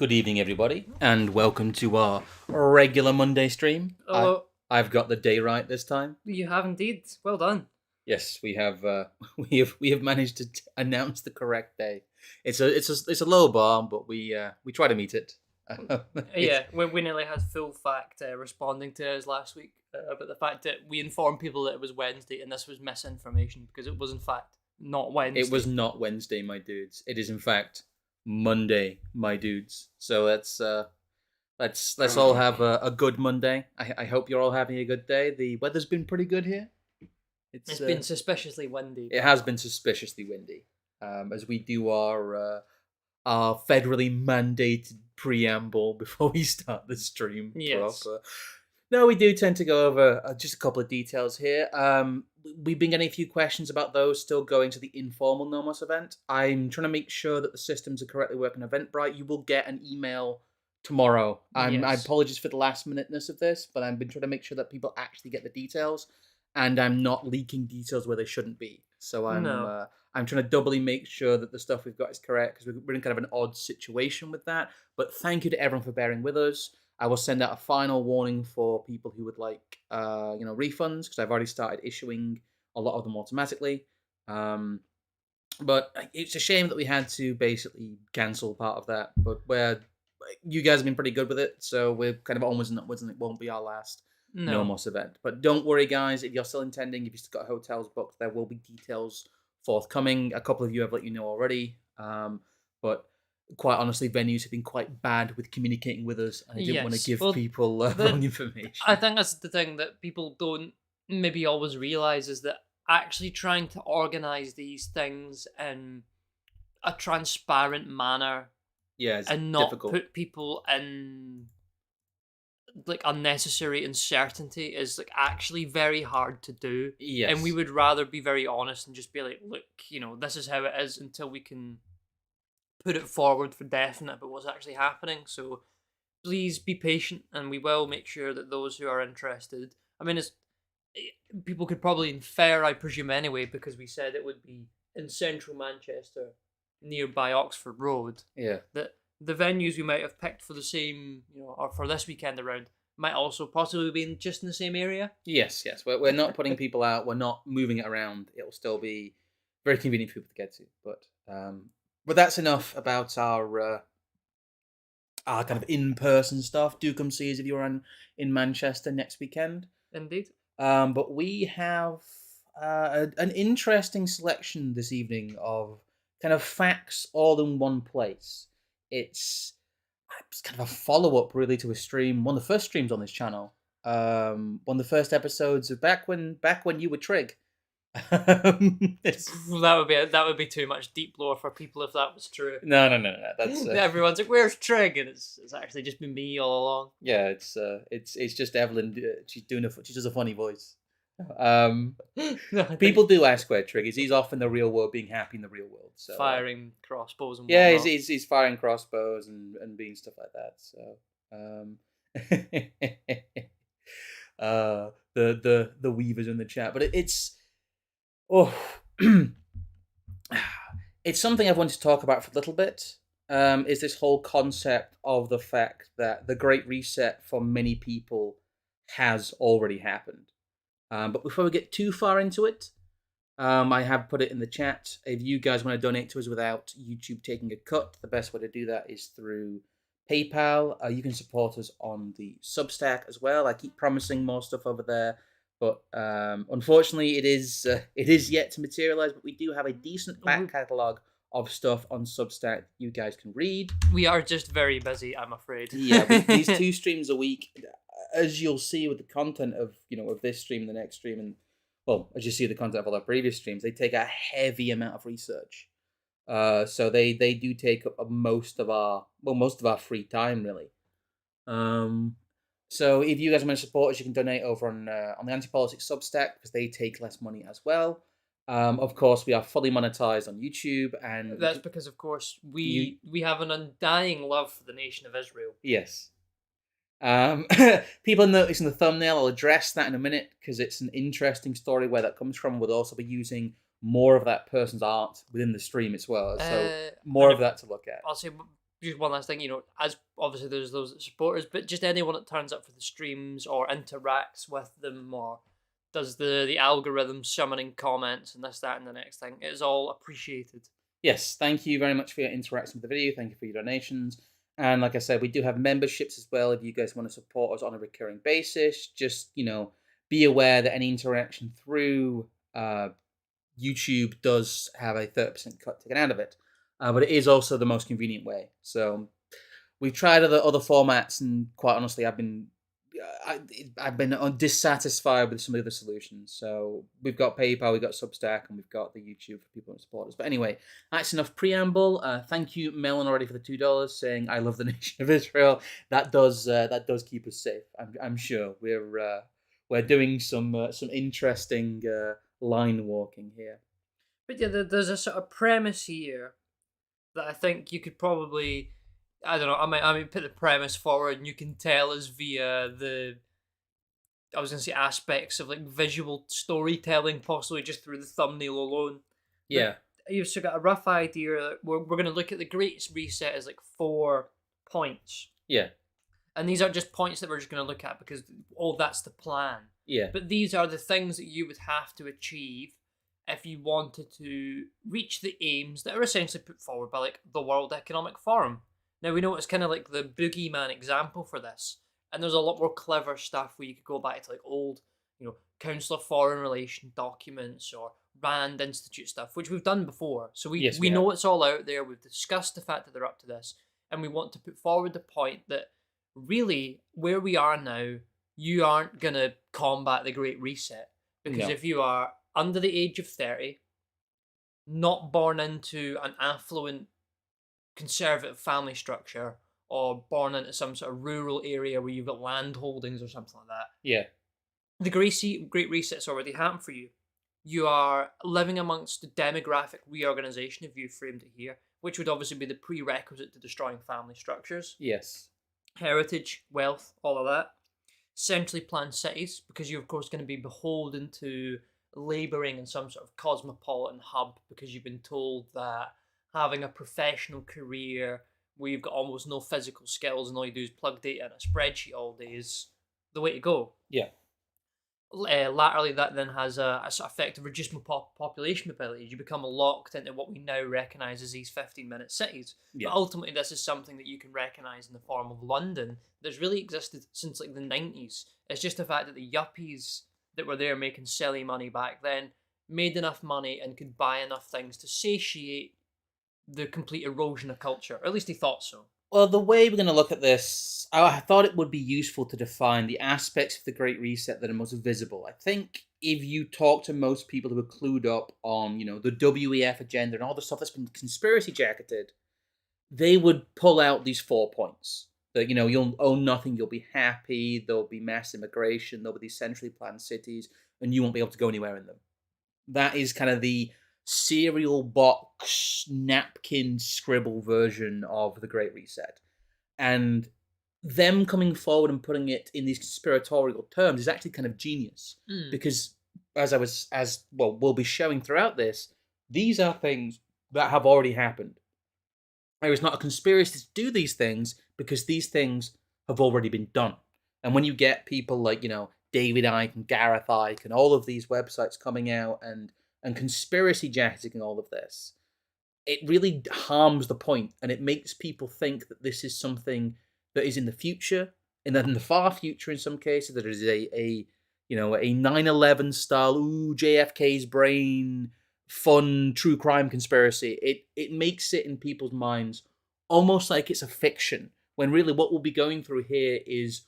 Good evening, everybody, and welcome to our regular Monday stream. Oh, I've got the day right this time. you have indeed. Well done. Yes, we have. We have managed to announce the correct day. It's a low bar, but we try to meet it. It's, Yeah, we nearly had full fact responding to us last week about the fact that we informed people that it was Wednesday and this was misinformation because it was in fact not Wednesday. it was not Wednesday, my dudes. It is in fact Monday, my dudes. So let's all have a good Monday. I hope you're all having a good day. The weather's been pretty good here. It's been suspiciously windy. It has been suspiciously windy, as we do our federally mandated preamble before we start the stream Yes. proper. No, we do tend to go over just a couple of details here. We've been getting a few questions about those still going to the informal Nomos event. I'm trying to make sure that the systems are correctly working on Eventbrite. You will get an email tomorrow. I Yes. apologize for the last minuteness of this, but I've been trying to make sure that people actually get the details, and I'm not leaking details where they shouldn't be. So No. I'm trying to doubly make sure that the stuff we've got is correct because we're in kind of an odd situation with that. But thank you to everyone for bearing with us. I will send out a final warning for people who would like, refunds because I've already started issuing a lot of them automatically. But it's a shame that we had to basically cancel part of that. But you guys have been pretty good with it, so we're kind of almost not it won't be our last No. Nomos event. But don't worry, guys. If you're still intending, if you've still got hotels booked, there will be details forthcoming. A couple of you have let you know already. But quite honestly, venues have been quite bad with communicating with us, and I didn't want to Yes. give Well, people the- wrong information. I think that's the thing that people don't maybe always realize is that actually trying to organize these things in a transparent manner Yeah, it's and not difficult. put people in like unnecessary uncertainty is like actually very hard to do. Yes. And we would rather be very honest and just be like, look, this is how it is until we can put it forward for definite about what's actually happening. So please be patient and we will make sure that those who are interested, I mean, people could probably infer, I presume anyway, because we said it would be in central Manchester, nearby Oxford Road, Yeah. that the venues we might have picked for the same, or for this weekend around, might also possibly be just in the same area. Yes. We're not putting people out. We're not moving it around. It'll still be very convenient for people to get to. But that's enough about our kind of in-person stuff. Do come see us if you're in Manchester next weekend. Indeed. But we have an interesting selection this evening of kind of facts all in one place. It's kind of a follow-up really to a stream, one of the first streams on this channel. One of the first episodes of back when you were Trig. That would be too much deep lore for people if that was true. No. That's Everyone's like, "Where's Trig?" And it's actually just been me all along. yeah. It's just Evelyn. She does a funny voice. People do ask where Trig is. He's off in the real world, being happy in the real world. So firing crossbows and yeah, whatnot. he's firing crossbows and being stuff like that. So the weavers in the chat, but it's it's something I've wanted to talk about for a little bit. Is this whole concept of the fact that the Great Reset for many people has already happened. But before we get too far into it, I have put it in the chat. If you guys want to donate to us without YouTube taking a cut, the best way to do that is through PayPal. You can support us on the Substack as well. I keep promising more stuff over there, but unfortunately, it is yet to materialize. But we do have a decent back catalog of stuff on Substack you guys can read. We are just very busy, I'm afraid. Yeah, these 2 streams a week, as you'll see with the content of of this stream and the next stream, and well, as you see the content of all our previous streams, they take a heavy amount of research. So they do take up most of our free time really. So if you guys want to support us, you can donate over on the Anti-Politics Substack because they take less money as well. Of course, we are fully monetized on YouTube, and that's because, of course, we have an undying love for the nation of Israel. Yes. People noticing the thumbnail. I'll address that in a minute because it's an interesting story where that comes from. We'll also be using more of that person's art within the stream as well, so more of that to look at. I'll say just one last thing, as obviously there's those supporters, but just anyone that turns up for the streams or interacts with them or does the algorithm summoning comments and this, that, and the next thing, it is all appreciated. Yes, thank you very much for your interaction with the video. Thank you for your donations. And like I said, we do have memberships as well if you guys want to support us on a recurring basis. Just, be aware that any interaction through YouTube does have a 30% cut taken out of it. But it is also the most convenient way. So we've tried other formats, and quite honestly, I've been dissatisfied with some of the solutions. So we've got PayPal, we've got Substack, and we've got the YouTube for people and supporters. But anyway, that's enough preamble. Thank you, Melon, already for the $2 saying I love the nation of Israel. That does keep us safe. I'm sure we're doing some interesting line walking here. But yeah, there's a sort of premise here that I think you could probably, I don't know, I mean put the premise forward and you can tell us via I was gonna say aspects of like visual storytelling, possibly just through the thumbnail alone. Yeah. But you've sort of got a rough idea that we're gonna look at the Great Reset as like 4 points. Yeah. And these are just points that we're just gonna look at because that's the plan. Yeah. But these are the things that you would have to achieve if you wanted to reach the aims that are essentially put forward by like the World Economic Forum. Now we know it's kind of like the boogeyman example for this, and there's a lot more clever stuff where you could go back to like old, Council of Foreign Relations documents or Rand Institute stuff, which we've done before. So we know it's all out there. We've discussed the fact that they're up to this, and we want to put forward the point that really where we are now, you aren't gonna combat the Great Reset because if you are under the age of 30, not born into an affluent conservative family structure, or born into some sort of rural area where you've got land holdings or something like that. Yeah. The Great Reset's already happened for you. You are living amongst the demographic reorganization, if you framed it here, which would obviously be the prerequisite to destroying family structures. Yes. Heritage, wealth, all of that. Centrally planned cities, because you're of course going to be beholden to labouring in some sort of cosmopolitan hub because you've been told that having a professional career where you've got almost no physical skills and all you do is plug data in a spreadsheet all day is the way to go. Yeah. Laterally, that then has a sort of effect of reduced population mobility. You become locked into what we now recognise as these 15-minute cities. Yeah. But ultimately, this is something that you can recognise in the form of London that's really existed since like the 90s. It's just the fact that the yuppies that were there making silly money back then made enough money and could buy enough things to satiate the complete erosion of culture. Or at least he thought so. Well, the way we're going to look at this, I thought it would be useful to define the aspects of the Great Reset that are most visible. I think if you talk to most people who are clued up on, the WEF agenda and all the stuff that's been conspiracy jacketed, they would pull out these 4 points. That, you'll own nothing, you'll be happy, there'll be mass immigration, there'll be these centrally planned cities, and you won't be able to go anywhere in them. That is kind of the cereal box napkin scribble version of the Great Reset, and them coming forward and putting it in these conspiratorial terms is actually kind of genius because as we'll be showing throughout this, these are things that have already happened. There is not a conspiracy to do these things because these things have already been done. And when you get people like David Icke and Gareth Icke and all of these websites coming out and conspiracy jacketing all of this, it really harms the point, and it makes people think that this is something that is in the future, and that in the far future, in some cases, that is a 9/11 style, JFK's brain, fun true crime conspiracy. It makes it in people's minds almost like it's a fiction, when really what we'll be going through here is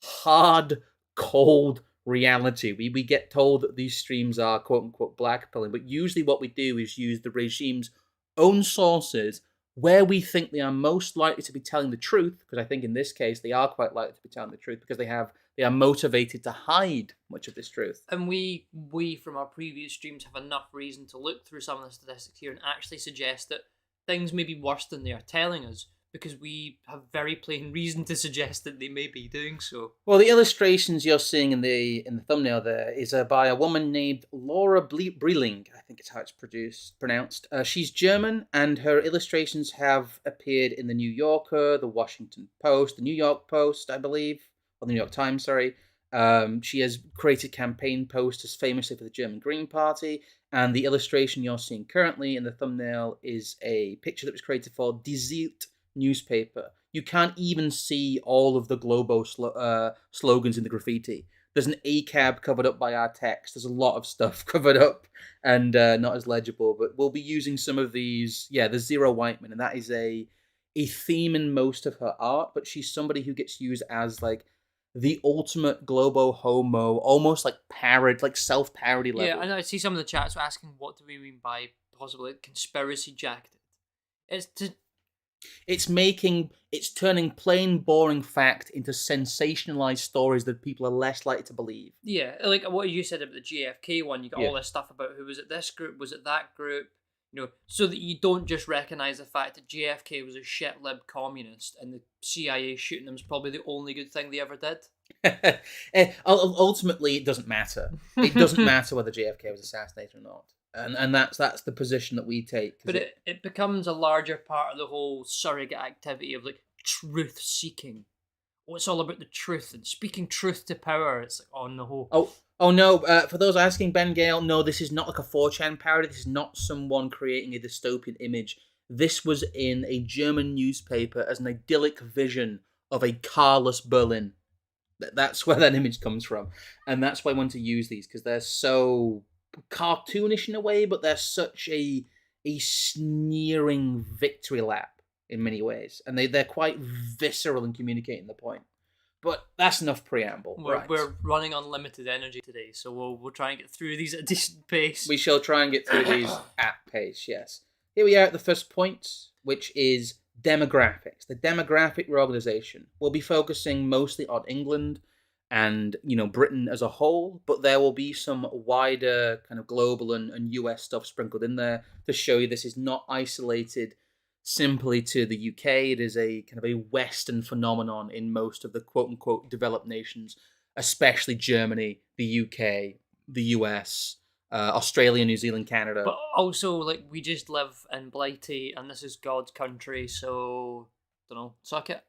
hard, cold reality. We get told that these streams are quote unquote blackpilling, but usually what we do is use the regime's own sources where we think they are most likely to be telling the truth, because I think in this case they are quite likely to be telling the truth because they are motivated to hide much of this truth. And we from our previous streams have enough reason to look through some of the statistics here and actually suggest that things may be worse than they are telling us, because we have very plain reason to suggest that they may be doing so. Well, the illustrations you're seeing in the thumbnail there is by a woman named Laura Breling. I think it's how it's pronounced. She's German, and her illustrations have appeared in the New Yorker, the Washington Post, the New York Post, I believe, or the New York Times. Sorry. She has created campaign posters famously for the German Green Party, and the illustration you're seeing currently in the thumbnail is a picture that was created for Die Zeit newspaper. You can't even see all of the Globo slogans in the graffiti. There's an ACAB covered up by our text. There's a lot of stuff covered up and not as legible, but we'll be using some of these. Yeah, the Zero Whiteman, and that is a theme in most of her art, but she's somebody who gets used as like the ultimate globo homo, almost like like self-parody level. Yeah, and I see some of the chats asking what do we mean by possibly conspiracy jacketed. It's to It's turning plain boring fact into sensationalized stories that people are less likely to believe. yeah, like what you said about the JFK one. You got Yeah. all this stuff about who was it this group, was it that group, so that you don't just recognize the fact that JFK was a shit lib communist and the CIA shooting him is probably the only good thing they ever did. Ultimately, it doesn't matter. It doesn't matter whether JFK was assassinated or not, and that's the position that we take. But it becomes a larger part of the whole surrogate activity of like truth seeking. Oh, it's all about the truth and speaking truth to power. It's like, oh no. Oh no! For those asking, Ben Gale, no, this is not like a 4chan parody. This is not someone creating a dystopian image. This was in a German newspaper as an idyllic vision of a carless Berlin. That's where that image comes from, and that's why I want to use these because they're so cartoonish in a way, but they're such a sneering victory lap in many ways, and they're quite visceral in communicating the point. But that's enough preamble. We're running on limited energy today, so we'll try and get through these at a decent pace. We shall try and get through these at pace. Yes. Here we are at the first point, which is demographics. The demographic reorganization. We'll be focusing mostly on England and Britain as a whole, but there will be some wider kind of global and US stuff sprinkled in there to show you this is not isolated simply to the UK. It is a kind of a Western phenomenon in most of the quote unquote developed nations, especially Germany, the UK, the US, Australia, New Zealand, Canada. But also, like, we just live in Blighty, and this is God's country, so don't know, suck it.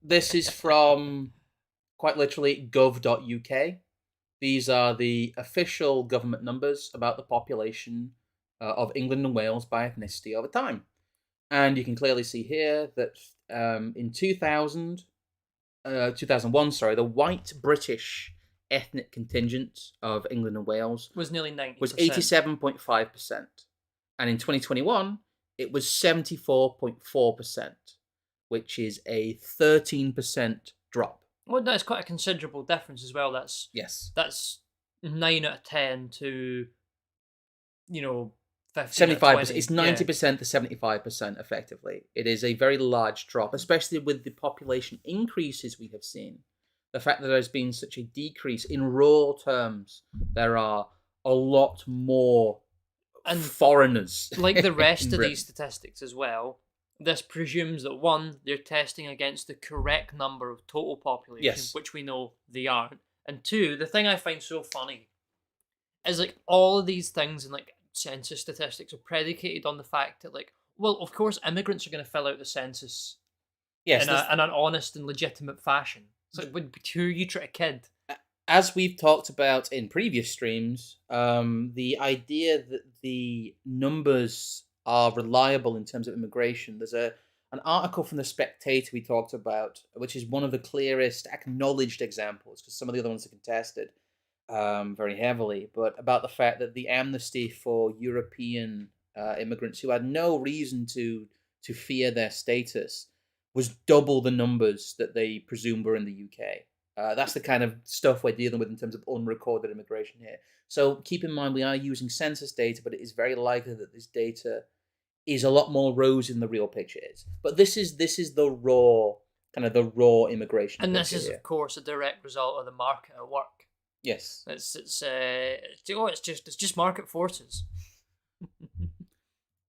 This is from quite literally gov.uk. These are the official government numbers about the population of England and Wales by ethnicity over time. And you can clearly see here that in 2001, the white British ethnic contingent of England and Wales was nearly 90%. Was 87.5%. And in 2021, it was 74.4%, which is a 13% drop. Well, that's quite a considerable difference as well. That's 9 out of 10 to 75%. It's 90% to 75% effectively. It is a very large drop, especially with the population increases we have seen. The fact that there's been such a decrease in raw terms, there are a lot more foreigners. Like the rest of these statistics as well, this presumes that one, they're testing against the correct number of total population, yes, which we know they aren't. And two, the thing I find so funny is like all of these things in like census statistics are predicated on the fact that like, well, of course immigrants are going to fill out the census in an honest and legitimate fashion. It's like, who you treat a kid? As we've talked about in previous streams, the idea that the numbers are reliable in terms of immigration. There's an article from The Spectator we talked about, which is one of the clearest acknowledged examples, because some of the other ones are contested very heavily, but about the fact that the amnesty for European immigrants who had no reason to fear their status was double the numbers that they presumed were in the UK. That's the kind of stuff we're dealing with in terms of unrecorded immigration here. So keep in mind we are using census data, but it is very likely that this data is a lot more rosy than the real picture is. But this is the raw immigration. And this is here, of course, a direct result of the market at work. Yes, it's just market forces.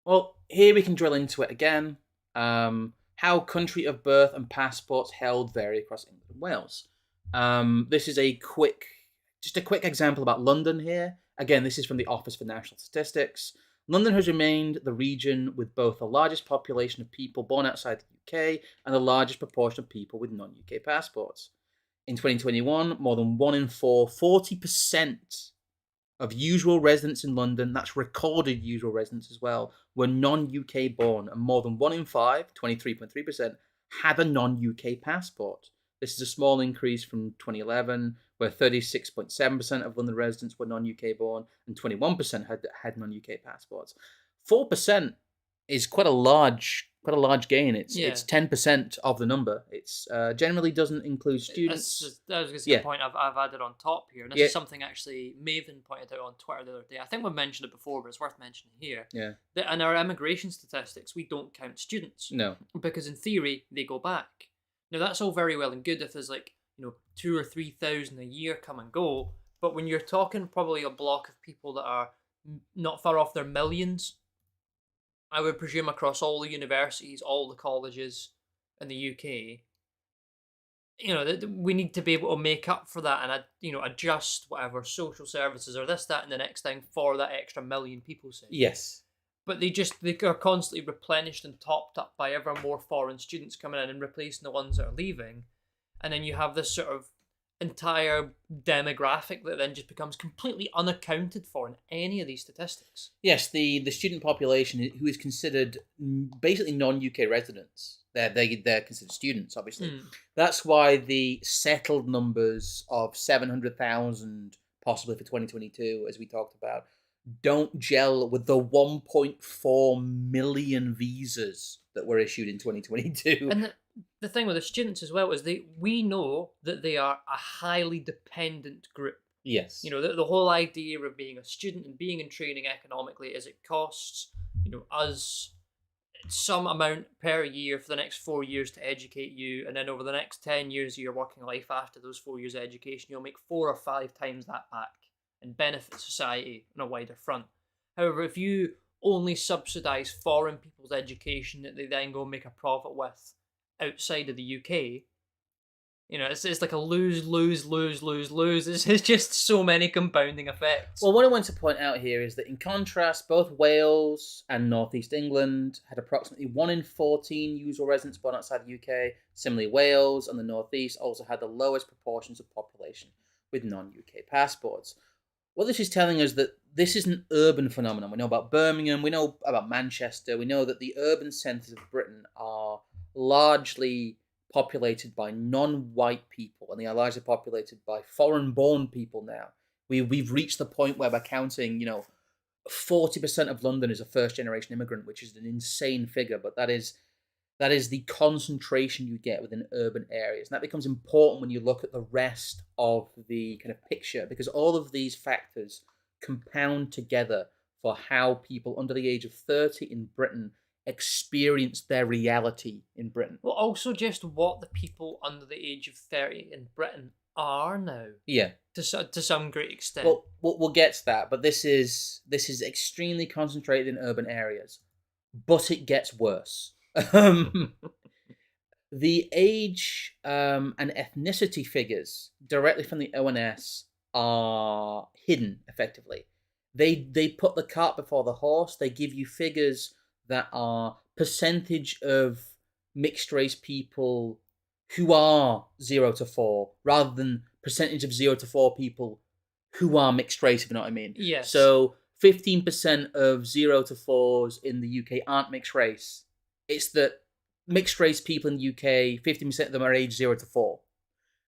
Well, here we can drill into it again. how country of birth and passports held vary across England and Wales. This is just a quick example about London here. Again, this is from the Office for National Statistics. London has remained the region with both the largest population of people born outside the UK and the largest proportion of people with non UK passports. In 2021, more than 1 in 4, 40% of usual residents in London, that's recorded usual residents as well, were non UK born, and more than 1 in 5, 23.3%, had a non UK passport. This is a small increase from 2011, where 36.7% of London residents were non UK born and 21% had non UK passports. 4% is quite a large gain. It's Yeah. 10% of the number. It's generally doesn't include That's students. just, that was going to say a Yeah, point I've added on top here, and this yeah, is something actually Maven pointed out on Twitter the other day. I think we've mentioned it before, but it's worth mentioning here. yeah. That in our immigration statistics, we don't count students No. because in theory they go back. Now that's all very well and good if there's like 2 or 3 thousand a year come and go, but when you're talking probably a block of people that are not far off their millions, I would presume across all the universities, all the colleges in the UK, we need to be able to make up for that and adjust whatever social services or this, that, and the next thing for that extra million people say. Yes. But they are constantly replenished and topped up by ever more foreign students coming in and replacing the ones that are leaving, and then you have this sort of entire demographic that then just becomes completely unaccounted for in any of these statistics. Yes, the student population who is considered basically non-UK residents. They're considered students, obviously. Mm. That's why the settled numbers of 700,000 possibly for 2022, as we talked about, don't gel with the 1.4 million visas that were issued in 2022. And the thing with the students as well is we know that they are a highly dependent group. Yes. The whole idea of being a student and being in training economically is it costs us some amount per year for the next 4 years to educate you, and then over the next 10 years of your working life after those 4 years of education, you'll make 4 or 5 times that back and benefit society on a wider front. However, if you only subsidise foreign people's education that they then go and make a profit with outside of the UK, it's like a lose, lose, lose, lose, lose. It's just so many compounding effects. Well, what I want to point out here is that in contrast, both Wales and North East England had approximately 1 in 14 usual residents born outside the UK. Similarly, Wales and the North East also had the lowest proportions of population with non-UK passports. What this is telling us that this is an urban phenomenon. We know about Birmingham, we know about Manchester, we know that the urban centres of Britain are largely populated by non-white people, and they are largely populated by foreign-born people now. We've reached the point where we're counting, 40% of London is a first-generation immigrant, which is an insane figure, but that is the concentration you get within urban areas. And that becomes important when you look at the rest of the kind of picture, because all of these factors compound together for how people under the age of 30 in Britain experience their reality in Britain. Well, also just what the people under the age of 30 in Britain are now. Yeah. To some great extent. Well, we'll get to that, but this is extremely concentrated in urban areas, but it gets worse. The age and ethnicity figures directly from the ONS are hidden effectively. They put the cart before the horse. They give you figures that are percentage of mixed race people who are 0 to 4 rather than percentage of 0 to 4 people who are mixed race, if you know what I mean. Yes. So 15% of 0 to 4s in the UK aren't mixed race. It's that mixed race people in the UK, 15% of them are age 0 to 4.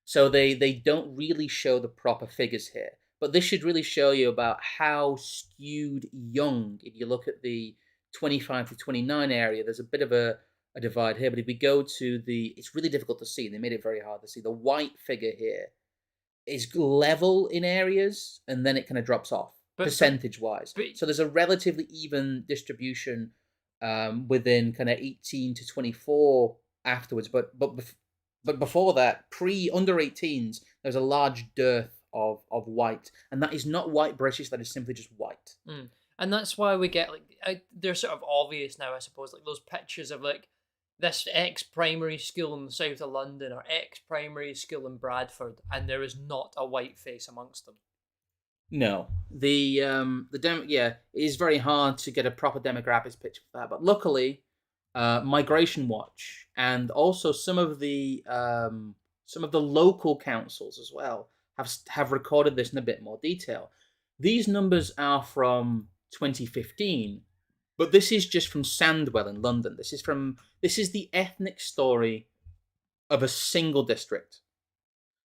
So they don't really show the proper figures here. But this should really show you about how skewed young, if you look at the 25 to 29 area, there's a bit of a divide here. But if we go to it's really difficult to see. They made it very hard to see. The white figure here is level in areas, and then it kind of drops off percentage-wise. So there's a relatively even distribution within kind of 18 to 24 afterwards. But before that, under 18s, there's a large dearth of white, and that is not white British. That is simply just white. And that's why we get they're sort of obvious now, I suppose, like those pictures of like this X primary school in the south of London or X primary school in Bradford, and there is not a white face amongst them. No, yeah, it is very hard to get a proper demographics picture for that. But luckily, Migration Watch and also some of the local councils as well have recorded this in a bit more detail. These numbers are from 2015, but this is just from Sandwell in London. This is the ethnic story of a single district.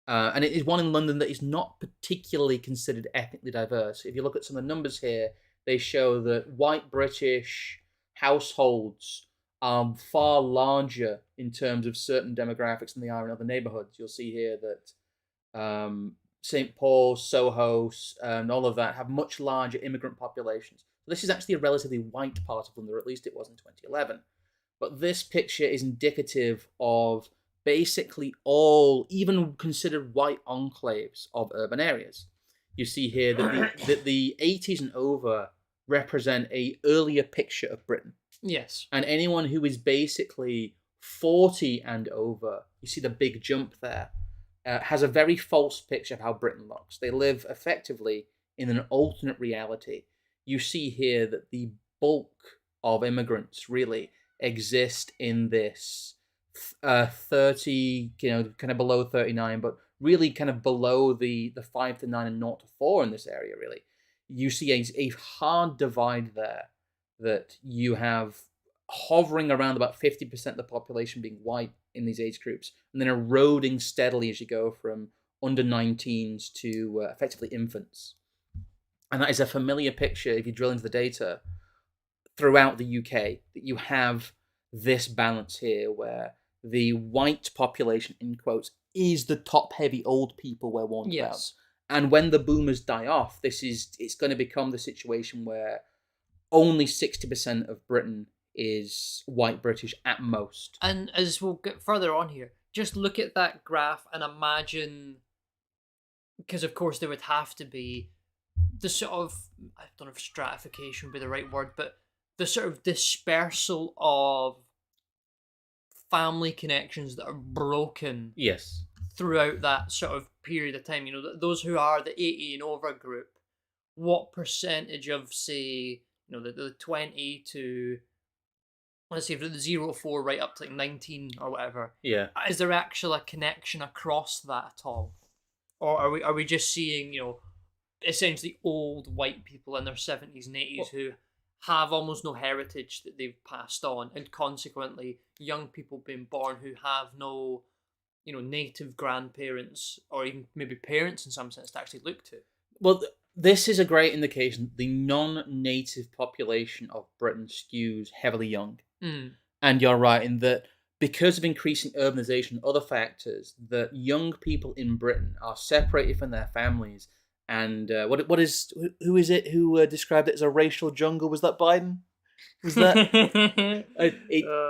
And it is one in London that is not particularly considered ethnically diverse. If you look at some of the numbers here, they show that white British households are far larger in terms of certain demographics than they are in other neighbourhoods. You'll see here that St. Paul's, Soho, and all of that have much larger immigrant populations. So this is actually a relatively white part of London, or at least it was in 2011. But this picture is indicative of basically all, even considered white enclaves of urban areas. You see here that the 80s and over represent a earlier picture of Britain. Yes. And anyone who is basically 40 and over, you see the big jump there, has a very false picture of how Britain looks. They live effectively in an alternate reality. You see here that the bulk of immigrants really exist in this 30, kind of below 39, but really kind of below the 5 to 9 and 0 to 4 in this area, really. You see a hard divide there that you have hovering around about 50% of the population being white in these age groups, and then eroding steadily as you go from under 19s to effectively infants. And that is a familiar picture if you drill into the data throughout the UK, that you have this balance here where the white population, in quotes, is the top-heavy old people we're warned about. And when the boomers die off, it's going to become the situation where only 60% of Britain is white British at most. And as we'll get further on here, just look at that graph and imagine, because of course there would have to be the sort of, I don't know if stratification would be the right word, but the sort of dispersal of family connections that are broken. Yes. Throughout that sort of period of time, those who are the 80 and over group, what percentage of, say, the 20 to, let's say, from the 0 to 4 right up to like 19 or whatever, yeah, is there actually a connection across that at all? Or are we just seeing, essentially old white people in their 70s and 80s who have almost no heritage that they've passed on, and consequently young people being born who have no native grandparents or even maybe parents in some sense to actually look to? Well, this is a great indication the non-native population of Britain skews heavily young. And you're right in that because of increasing urbanization and other factors, that young people in Britain are separated from their families. And who is it who described it as a racial jungle? Was that Biden? Was that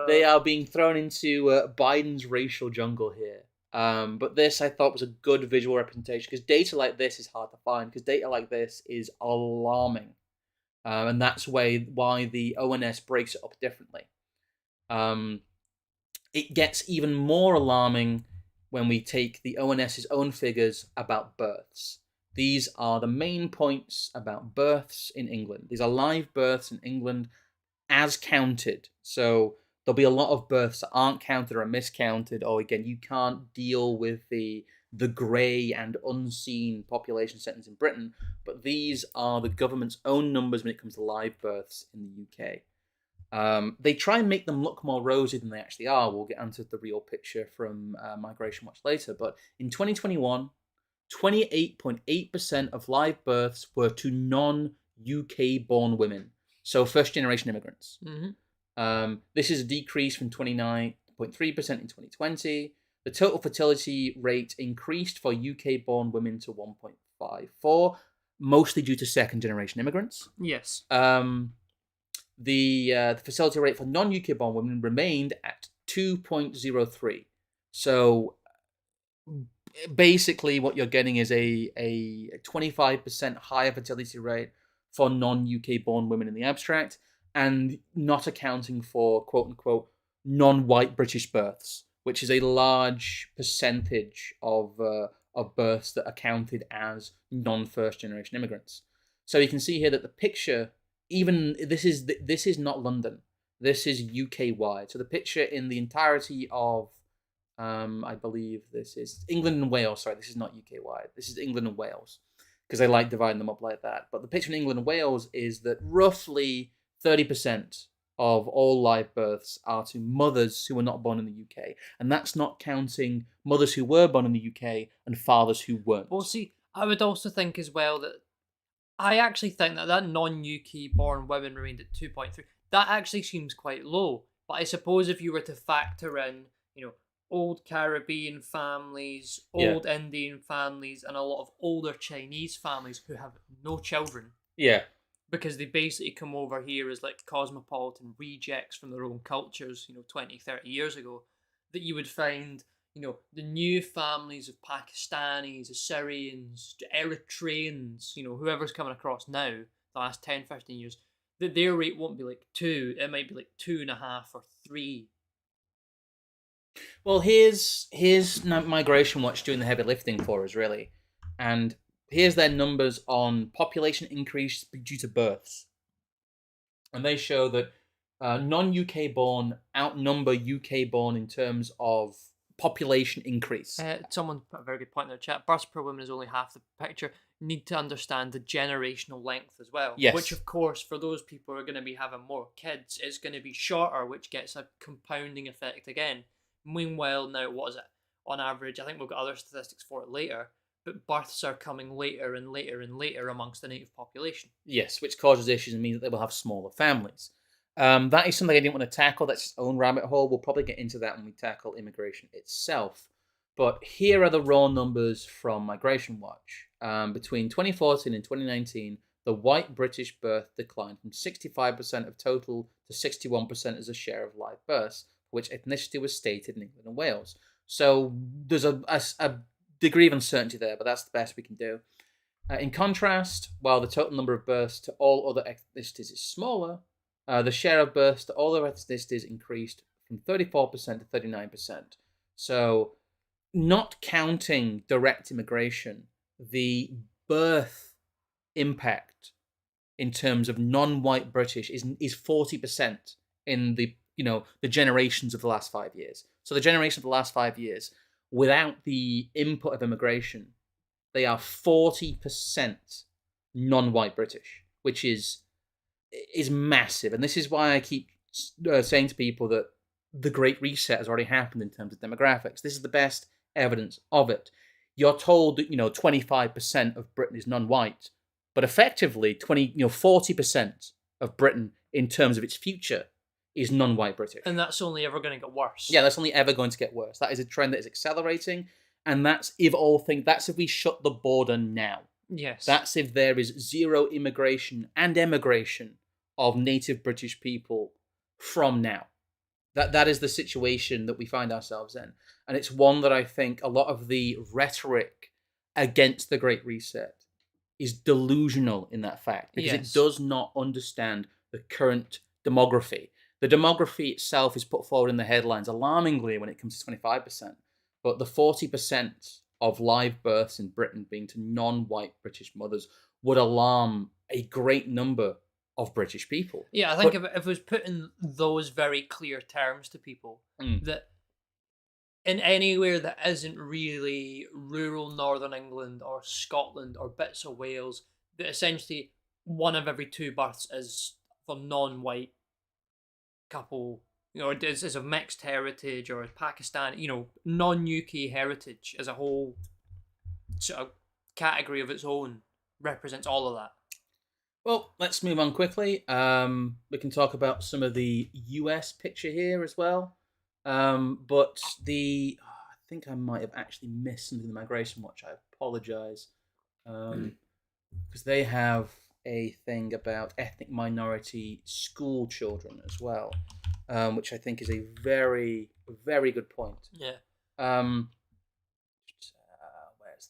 they are being thrown into Biden's racial jungle here? But this I thought was a good visual representation, because data like this is hard to find, because data like this is alarming, and that's why the ONS breaks it up differently. It gets even more alarming when we take the ONS's own figures about births. These are the main points about births in England. These are live births in England as counted. So there'll be a lot of births that aren't counted or are miscounted, or again, you can't deal with the grey and unseen population settings in Britain, but these are the government's own numbers when it comes to live births in the UK. They try and make them look more rosy than they actually are. We'll get into the real picture from Migration Watch later, but in 2021, 28.8% of live births were to non-UK born women, so first-generation immigrants. This is a decrease from 29.3% in 2020. The total fertility rate increased for UK-born women to 1.54, mostly due to second-generation immigrants. Yes. The fertility rate for non-UK born women remained at 2.03. So basically what you're getting is a 25% higher fertility rate for non-UK born women in the abstract, and not accounting for quote-unquote non-white British births, which is a large percentage of births that are counted as non-first generation immigrants. So you can see here that the picture, even this is not London, this is UK wide. So the picture in the entirety of I believe this is England and Wales. Sorry, this is not UK wide. This is England and Wales because they like dividing them up like that. But the picture in England and Wales is that roughly 30% of all live births are to mothers who were not born in the UK. And that's not counting mothers who were born in the UK and fathers who weren't. Well, see, I would also think as well that I actually think that non-UK born women remained at 2.3. That actually seems quite low. But I suppose if you were to factor in, old Caribbean families, Yeah. old Indian families, and a lot of older Chinese families who have no children Yeah. because they basically come over here as like cosmopolitan rejects from their own cultures, 20, 30 years ago, that you would find, the new families of Pakistanis, Assyrians, Eritreans, whoever's coming across now, the last 10, 15 years, that their rate won't be like 2, it might be like 2.5 or 3. Well, here's Migration Watch doing the heavy lifting for us, really, and here's their numbers on population increase due to births, and they show that non-UK born outnumber UK born in terms of population increase. Someone put a very good point in the chat. Births per woman is only half the picture. You need to understand the generational length as well. Yes. Which, of course, for those people who are going to be having more kids, is going to be shorter, which gets a compounding effect again. Meanwhile, now, what is it? On average, I think we've got other statistics for it later, but births are coming later and later and later amongst the native population. Yes, which causes issues and means that they will have smaller families. That is something I didn't want to tackle. That's its own rabbit hole. We'll probably get into that when we tackle immigration itself. But here are the raw numbers from Migration Watch. Between 2014 and 2019, the white British birth declined from 65% of total to 61% as a share of live births, which ethnicity was stated in England and Wales. So there's a degree of uncertainty there, but that's the best we can do. In contrast, while the total number of births to all other ethnicities is smaller, the share of births to all other ethnicities increased from 34% to 39%. So, not counting direct immigration, the birth impact in terms of non-white British is 40% in the generations of the last 5 years. So the generation of the last 5 years, without the input of immigration, they are 40% non-white British, which is massive. And this is why I keep saying to people that the Great Reset has already happened in terms of demographics. This is the best evidence of it. You're told that 25% of Britain is non-white, but effectively 40% of Britain in terms of its future is non-white British. And that's only ever going to get worse. Yeah, that's only ever going to get worse. That is a trend that is accelerating, and that's if we shut the border now. Yes. That's if there is zero immigration and emigration of native British people from now. That is the situation that we find ourselves in. And it's one that I think a lot of the rhetoric against the Great Reset is delusional in that fact, because it does not understand the current demography. The demography itself is put forward in the headlines alarmingly when it comes to 25%, but the 40% of live births in Britain being to non-white British mothers would alarm a great number of British people. Yeah, I think if it was put in those very clear terms to people, that in anywhere that isn't really rural Northern England or Scotland or bits of Wales, that essentially 1 of every 2 births is for non-white couple, is of mixed heritage or is Pakistan, non-UK heritage as a whole sort of category of its own represents all of that. Well, let's move on quickly. We can talk about some of the US picture here as well. But I think I might have actually missed something in the Migration Watch. I apologize. Because they have a thing about ethnic minority school children as well, which I think is a very, very good point. Yeah. Where's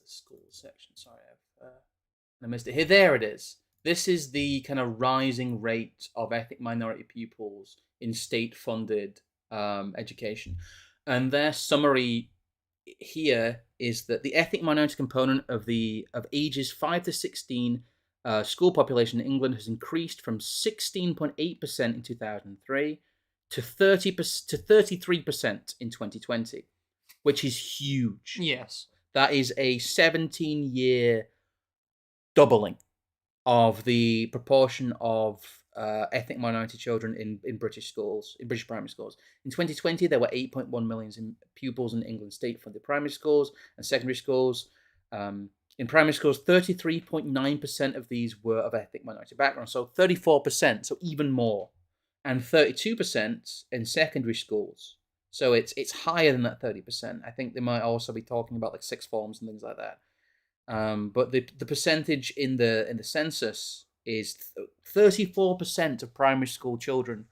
the school section? Sorry, I missed it. Here, there it is. This is the kind of rising rate of ethnic minority pupils in state-funded education. And their summary here is that the ethnic minority component of ages 5 to 16 school population in England has increased from 16.8% in 2003 to 33% in 2020, which is huge. Yes. That is a 17-year doubling of the proportion of ethnic minority children in British schools, in British primary schools. In 2020, there were 8.1 million pupils in England state-funded primary schools and secondary schools. In primary schools, 33.9% of these were of ethnic minority background, so 34%, so even more, and 32% in secondary schools. So it's higher than that 30%. I think they might also be talking about like sixth forms and things like that. But the percentage in the census is 34% of primary school children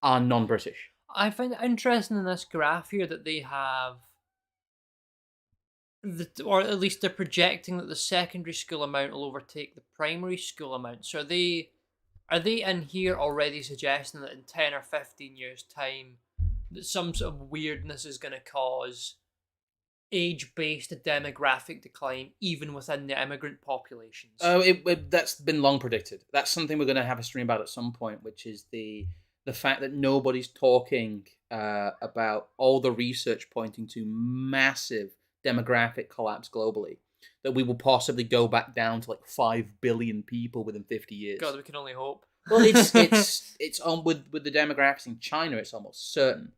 are non-British. I find it interesting in this graph here that they have, or at least they're projecting that the secondary school amount will overtake the primary school amount. So are they in here already suggesting that in 10 or 15 years' time, that some sort of weirdness is going to cause age-based demographic decline even within the immigrant populations? Oh, that's been long predicted. That's something we're going to have a stream about at some point, which is the fact that nobody's talking about all the research pointing to massive demographic collapse globally. That we will possibly go back down to like 5 billion people within 50 years. God, we can only hope. Well, it's on with the demographics in China. It's almost certain.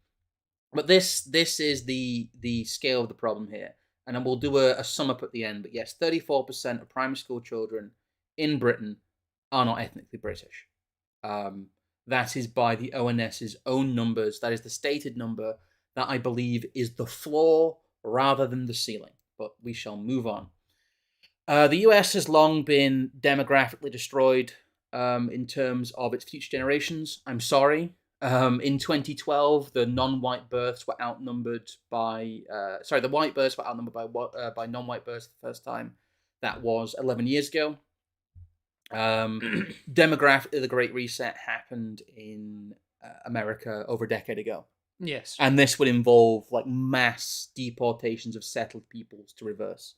But this is the scale of the problem here, and then we'll do a sum up at the end. But yes, 34% of primary school children in Britain are not ethnically British. That is by the ONS's own numbers. That is the stated number that I believe is the floor rather than the ceiling. But we shall move on. The US has long been demographically destroyed in terms of its future generations. I'm sorry. In 2012, the non-white births were outnumbered by the white births were outnumbered by non-white births for the first time. That was 11 years ago. Demographically, the Great Reset happened in America over a decade ago. Yes. And this would involve like mass deportations of settled peoples to reverse.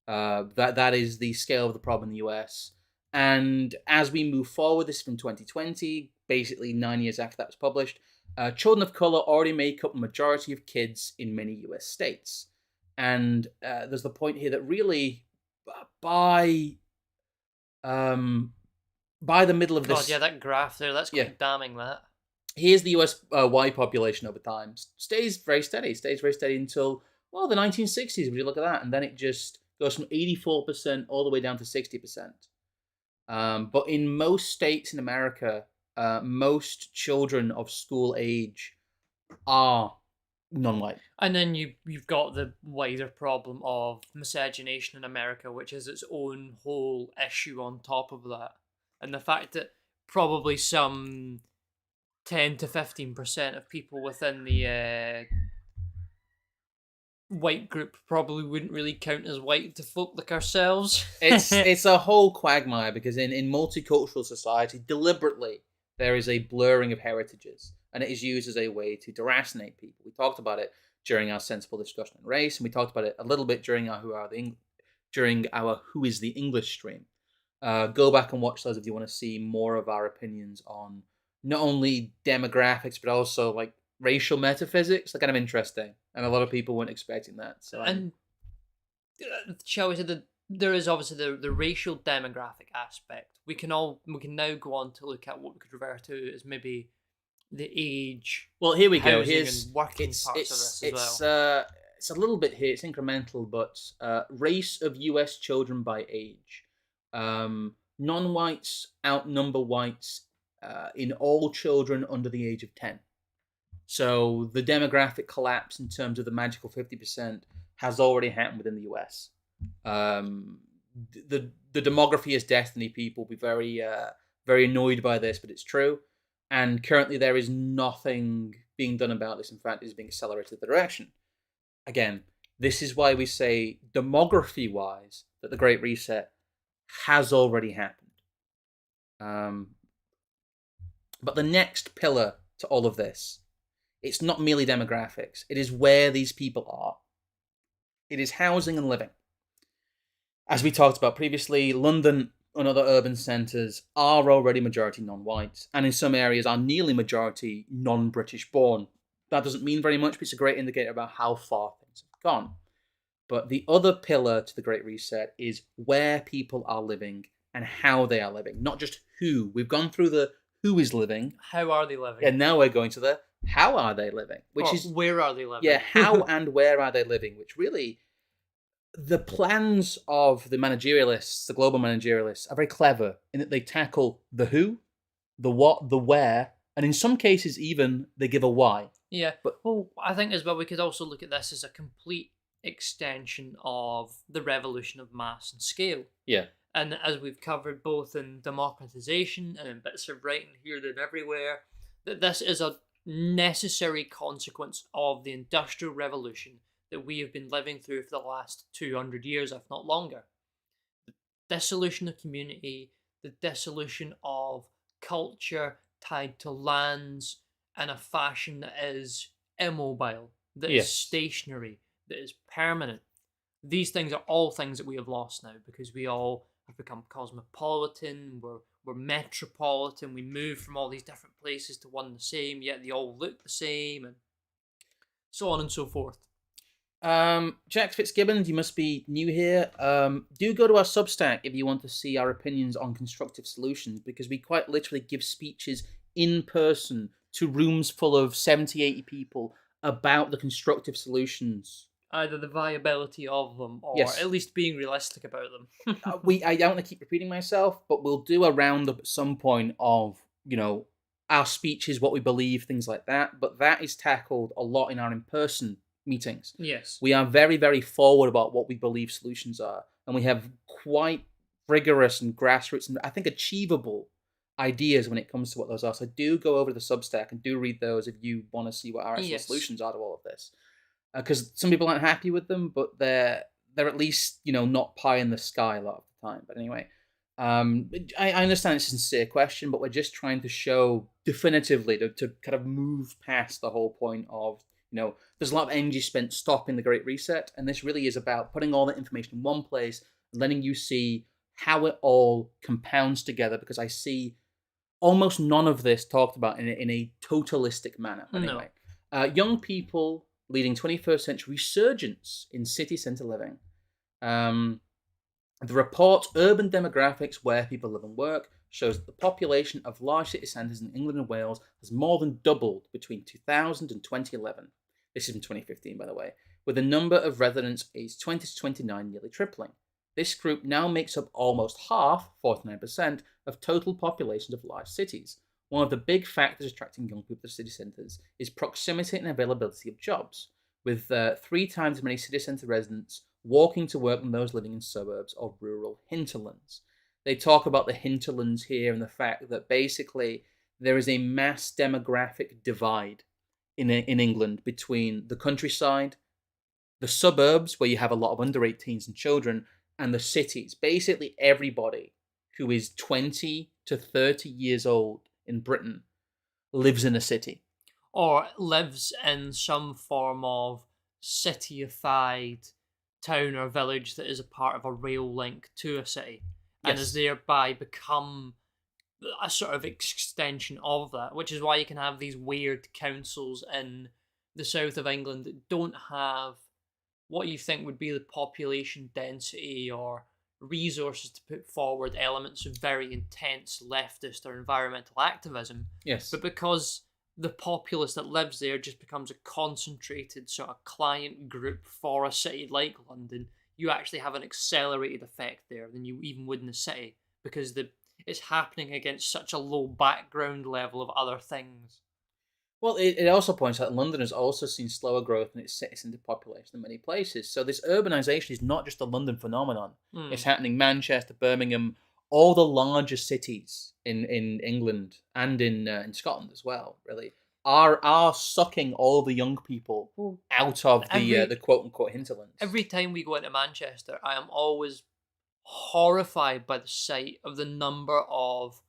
That is the scale of the problem in the US. And as we move forward, this is from 2020, basically 9 years after that was published, children of color already make up the majority of kids in many US states. And there's the point here that really by the middle of God, this... yeah, that graph there, that's quite damning, that. Here's the US white population over time. Stays very steady until, well, the 1960s, when you look at that. And then it just goes from 84% all the way down to 60%. But in most states in America, most children of school age are non-white. And then you've got the wider problem of miscegenation in America, which is its own whole issue on top of that. And the fact that probably some 10 to 15% of people within the white group probably wouldn't really count as white to folk like ourselves. It's a whole quagmire because in multicultural society, deliberately, there is a blurring of heritages, and it is used as a way to deracinate people. We talked about it during our sensible discussion on race, and we talked about it a little bit during our Who is the English stream. Go back and watch those if you want to see more of our opinions on not only demographics but also like racial metaphysics. They're kind of interesting, and a lot of people weren't expecting that. So, and shall we say that there is obviously the racial demographic aspect. We can now go on to look at what we could refer to as maybe the age. Well, here we go. Here's and working parts of this as well. It's a little bit here. It's incremental, but race of U.S. children by age. Non-whites outnumber whites in all children under the age of 10. So the demographic collapse in terms of the magical 50% has already happened within the US. The demography is destiny. People will be very annoyed by this, but it's true. And currently there is nothing being done about this. In fact, it is being accelerated the direction. Again, this is why we say demography-wise that the Great Reset has already happened. But the next pillar to all of this It's not merely demographics. It is where these people are. It is housing and living. As we talked about previously, London and other urban centres are already majority non-white, and in some areas are nearly majority non-British born. That doesn't mean very much, but it's a great indicator about how far things have gone. But the other pillar to the Great Reset is where people are living and how they are living, not just who. We've gone through the who is living, How are they living? and now we're going to the how are they living, which Or is, where are they living? yeah, how and where are they living, which really, the plans of the managerialists, the global managerialists, are very clever in that they tackle the who, the what, the where, and in some cases even they give a why. Yeah. But Well, I think as well we could also look at this as a complete extension of the revolution of mass and scale. yeah, And as we've covered both in democratization and in bits of writing here, there, and everywhere, that this is a necessary consequence of the industrial revolution that we have been living through for the last 200 years, if not longer. The dissolution of community, the dissolution of culture tied to lands in a fashion that is immobile, that is yes, stationary, that is permanent. These things are all things that we have lost now because we all have become cosmopolitan, we're metropolitan, we move from all these different places to one and the same, yet they all look the same, and so on and so forth. Jack Fitzgibbons, you must be new here. Do go to our Substack if you want to see our opinions on constructive solutions, because we quite literally give speeches in person to rooms full of 70, 80 people about the constructive solutions. Either the viability of them or Yes. at least being realistic about them. I don't want to keep repeating myself, but we'll do a roundup at some point of, our speeches, what we believe, things like that. But that is tackled a lot in our in-person meetings. Yes. We are very, very forward about what we believe solutions are, and we have quite rigorous and grassroots and I think achievable ideas when it comes to what those are. So do go over to the Substack and do read those if you want to see what our actual Yes. solutions are to all of this. Because some people aren't happy with them, but they're at least not pie in the sky a lot of the time. But anyway, I understand it's a sincere question, but we're just trying to show definitively to kind of move past the whole point of there's a lot of energy spent stopping the Great Reset, and this really is about putting all that information in one place and letting you see how it all compounds together. Because I see almost none of this talked about in a totalistic manner. But anyway, young people leading 21st century resurgence in city centre living. The report Urban Demographics, Where People Live and Work, shows that the population of large city centres in England and Wales has more than doubled between 2000 and 2011. This is from 2015, by the way, with the number of residents aged 20 to 29 nearly tripling. This group now makes up almost half, 49%, of total populations of large cities. One of the big factors attracting young people to city centres is proximity and availability of jobs, with 3 times as many city centre residents walking to work than those living in suburbs or rural hinterlands. They talk about the hinterlands here and the fact that basically there is a mass demographic divide in England between the countryside, the suburbs, where you have a lot of under 18s and children, and the cities. Basically, everybody who is 20 to 30 years old in Britain lives in a city. Or lives in some form of cityified town or village that is a part of a rail link to a city and has thereby become a sort of extension of that, which is why you can have these weird councils in the south of England that don't have what you think would be the population density or resources to put forward elements of very intense leftist or environmental activism. Yes. But because the populace that lives there just becomes a concentrated sort of client group for a city like London, you actually have an accelerated effect there than you even would in the city, because it's happening against such a low background level of other things. Well, it also points out that London has also seen slower growth in its city centre population in many places. So this urbanisation is not just a London phenomenon. It's happening in Manchester, Birmingham, all the larger cities in England and in Scotland as well, really, are sucking all the young people out of the quote-unquote hinterlands. Every time we go into Manchester, I am always horrified by the sight of the number of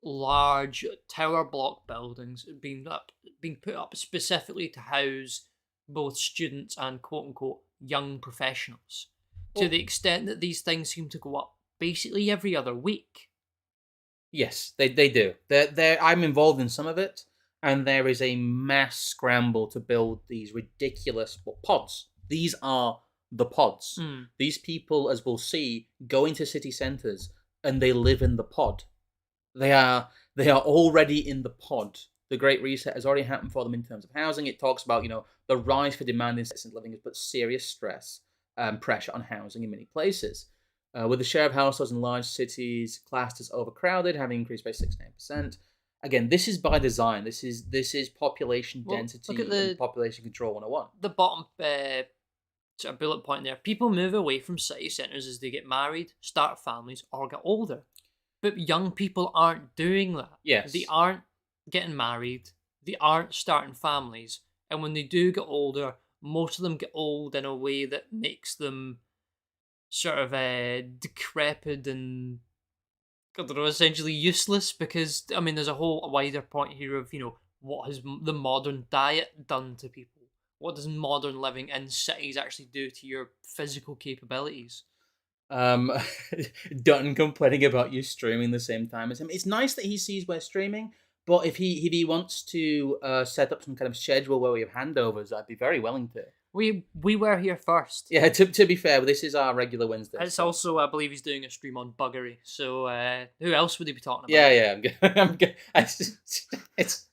large tower block buildings being put up specifically to house both students and quote unquote young professionals, to Well, the extent that these things seem to go up basically every other week. yes, they do. I'm involved in some of it, and there is a mass scramble to build these ridiculous pods. These are the pods. Mm. These people, as we'll see, go into city centres and they live in the pod. They are already in the pod. The Great Reset has already happened for them in terms of housing. It talks about the rise for demand in citizen living has put serious stress and pressure on housing in many places. With the share of households in large cities classed as overcrowded having increased by 69%. Again, this is by design. This is population Well, look at density and population control 101. the bottom sort of bullet point there. People move away from city centres as they get married, start families, or get older. But young people aren't doing that. Yes. They aren't getting married. They aren't starting families. And when they do get older, most of them get old in a way that makes them sort of decrepit and, I don't know, essentially useless. Because, I mean, there's a whole wider point here of, what has the modern diet done to people? What does modern living in cities actually do to your physical capabilities? um Dutton complaining about you streaming the same time as him. It's nice that he sees we're streaming, but if he wants to set up some kind of schedule where we have handovers, I'd be very willing to. We were here first. Yeah, to be fair, this is our regular Wednesday. It's also, I believe he's doing a stream on buggery. So who else would he be talking about? Yeah, I'm good. I'm good. It's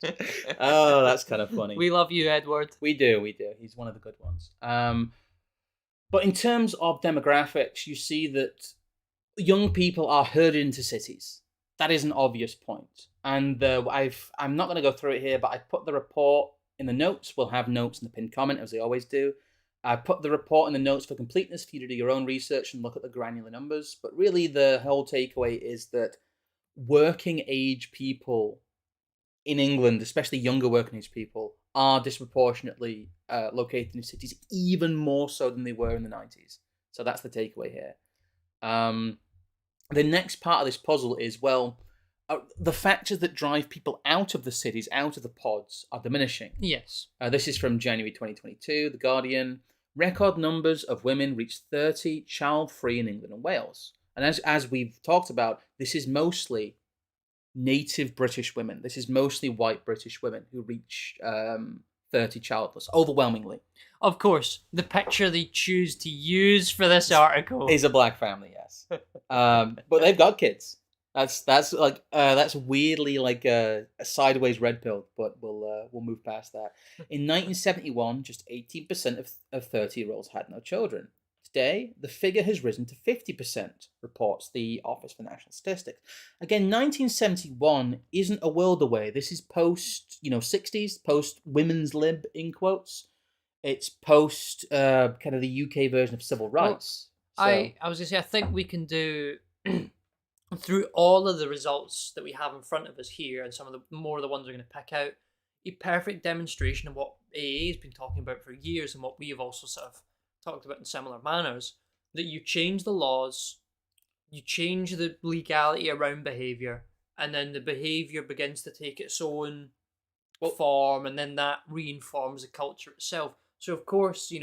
oh, that's kind of funny. We love you, Edward. We do. He's one of the good ones. But in terms of demographics, you see that young people are herded into cities. That is an obvious point. And I'm not going to go through it here, but I put the report in the notes. We'll have notes in the pinned comment, as they always do. I put the report in the notes for completeness for you to do your own research and look at the granular numbers. But really, the whole takeaway is that working age people in England, especially younger working age people, are disproportionately located in cities, even more so than they were in the 90s. So that's the takeaway here. The next part of this puzzle is, well, the factors that drive people out of the cities, out of the pods, are diminishing. Yes. This is from January 2022, The Guardian. Record numbers of women reached 30 child-free in England and Wales. And as we've talked about, this is mostly native British women. This is mostly white British women who reach 30 childless, overwhelmingly. Of course, the picture they choose to use for this article is a black family, yes. But they've got kids. That's weirdly like a sideways red pill, but we'll move past that. In 1971, just 18% of 30-year-olds had no children. Today, the figure has risen to 50%, reports the Office for National Statistics. Again, 1971 isn't a world away. This is post, 60s, post women's lib, in quotes. It's post kind of the UK version of civil rights. Well, I was going to say, I think we can do, through all of the results that we have in front of us here, and some of the more of the ones we're going to pick out, a perfect demonstration of what AA has been talking about for years and what we have also sort of talked about in similar manners, that you change the laws, you change the legality around behaviour, and then the behaviour begins to take its own form, and then that reinforms the culture itself. So, of course, in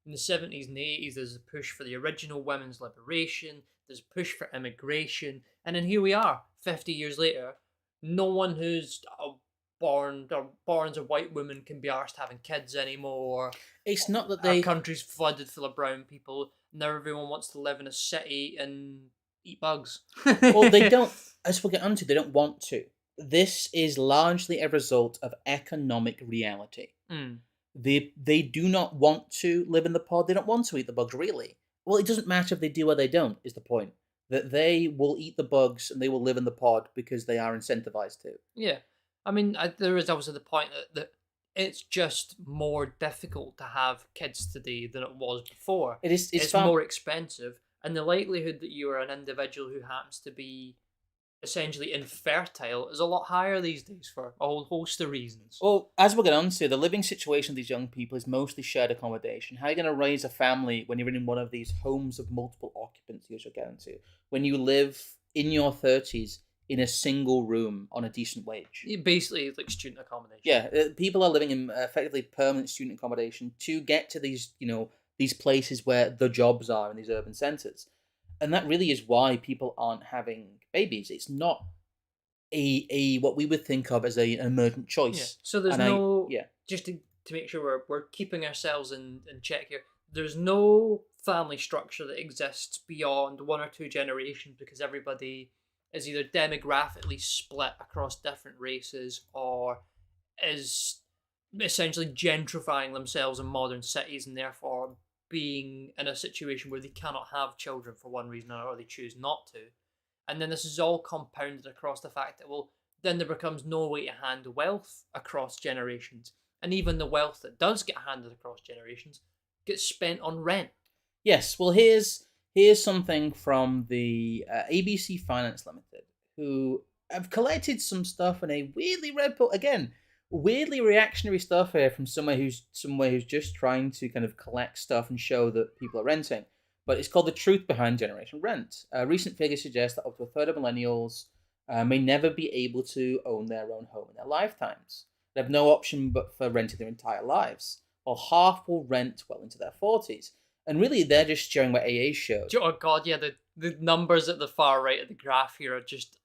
the 70s and the 80s, there's a push for the original women's liberation, there's a push for immigration, and then here we are, 50 years later, no one who's born as a white woman can be arsed having kids anymore. It's not that our country's flooded full of brown people. Now everyone wants to live in a city and eat bugs. Well, they don't, as we'll get onto, they don't want to. This is largely a result of economic reality. Mm. They do not want to live in the pod. They don't want to eat the bugs, really. Well, it doesn't matter if they do or they don't, is the point. That they will eat the bugs and they will live in the pod because they are incentivized to. Yeah. I mean, there is obviously the point that it's just more difficult to have kids today than it was before. It's more expensive, and the likelihood that you are an individual who happens to be essentially infertile is a lot higher these days for a whole host of reasons. Well, as we'll get on to, the living situation of these young people is mostly shared accommodation. How are you going to raise a family when you're in one of these homes of multiple occupancy, as you'll get into? When you live in your 30s in a single room on a decent wage. Basically, like student accommodation. Yeah, people are living in effectively permanent student accommodation to get to these, these places where the jobs are in these urban centers, and that really is why people aren't having babies. It's not a what we would think of as an emergent Yeah. choice. So there's And I no, yeah, just to make sure we're keeping ourselves in check here. There's no family structure that exists beyond one or two generations because everybody is either demographically split across different races or is essentially gentrifying themselves in modern cities and therefore being in a situation where they cannot have children for one reason or another, or they choose not to. And then this is all compounded across the fact that, well, then there becomes no way to hand wealth across generations. And even the wealth that does get handed across generations gets spent on rent. yes. Well, here's something from the ABC Finance Limited, who have collected some stuff in a weirdly again, weirdly reactionary stuff here from somewhere who's just trying to kind of collect stuff and show that people are renting. But it's called The Truth Behind Generation Rent. Recent figures suggest that up to a third of millennials may never be able to own their own home in their lifetimes. They have no option but for renting their entire lives, while half will rent well into their 40s. And really, they're just showing what AA showed. Oh god, yeah, the numbers at the far right of the graph here are just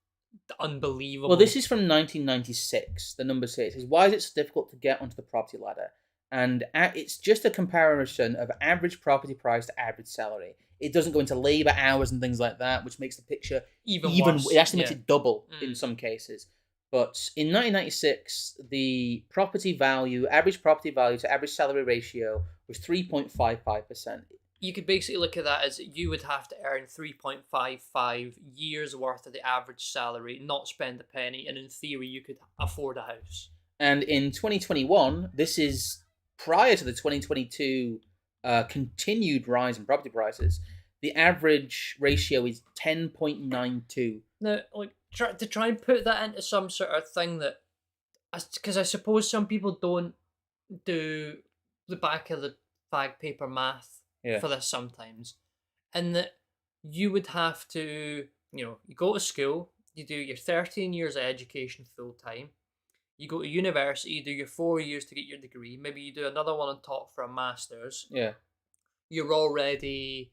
unbelievable. Well, this is from 1996. The number says, why is it so difficult to get onto the property ladder? And it's just a comparison of average property price to average salary. It doesn't go into labor hours and things like that, which makes the picture even worse. It actually makes Yeah. it double in some cases. But in 1996, the average property value to average salary ratio was 3.55%. You could basically look at that as you would have to earn 3.55 years worth of the average salary, not spend a penny, and in theory you could afford a house. And in 2021, this is prior to the 2022 continued rise in property prices, the average ratio is 10.92. Now, like, to try and put that into some sort of thing that, because I suppose some people don't do the back of the fag paper math Yeah. for this sometimes, and that you would have to, you go to school, you do your 13 years of education full time, you go to university, you do your 4 years to get your degree, maybe you do another one on top for a master's. Yeah. You're already,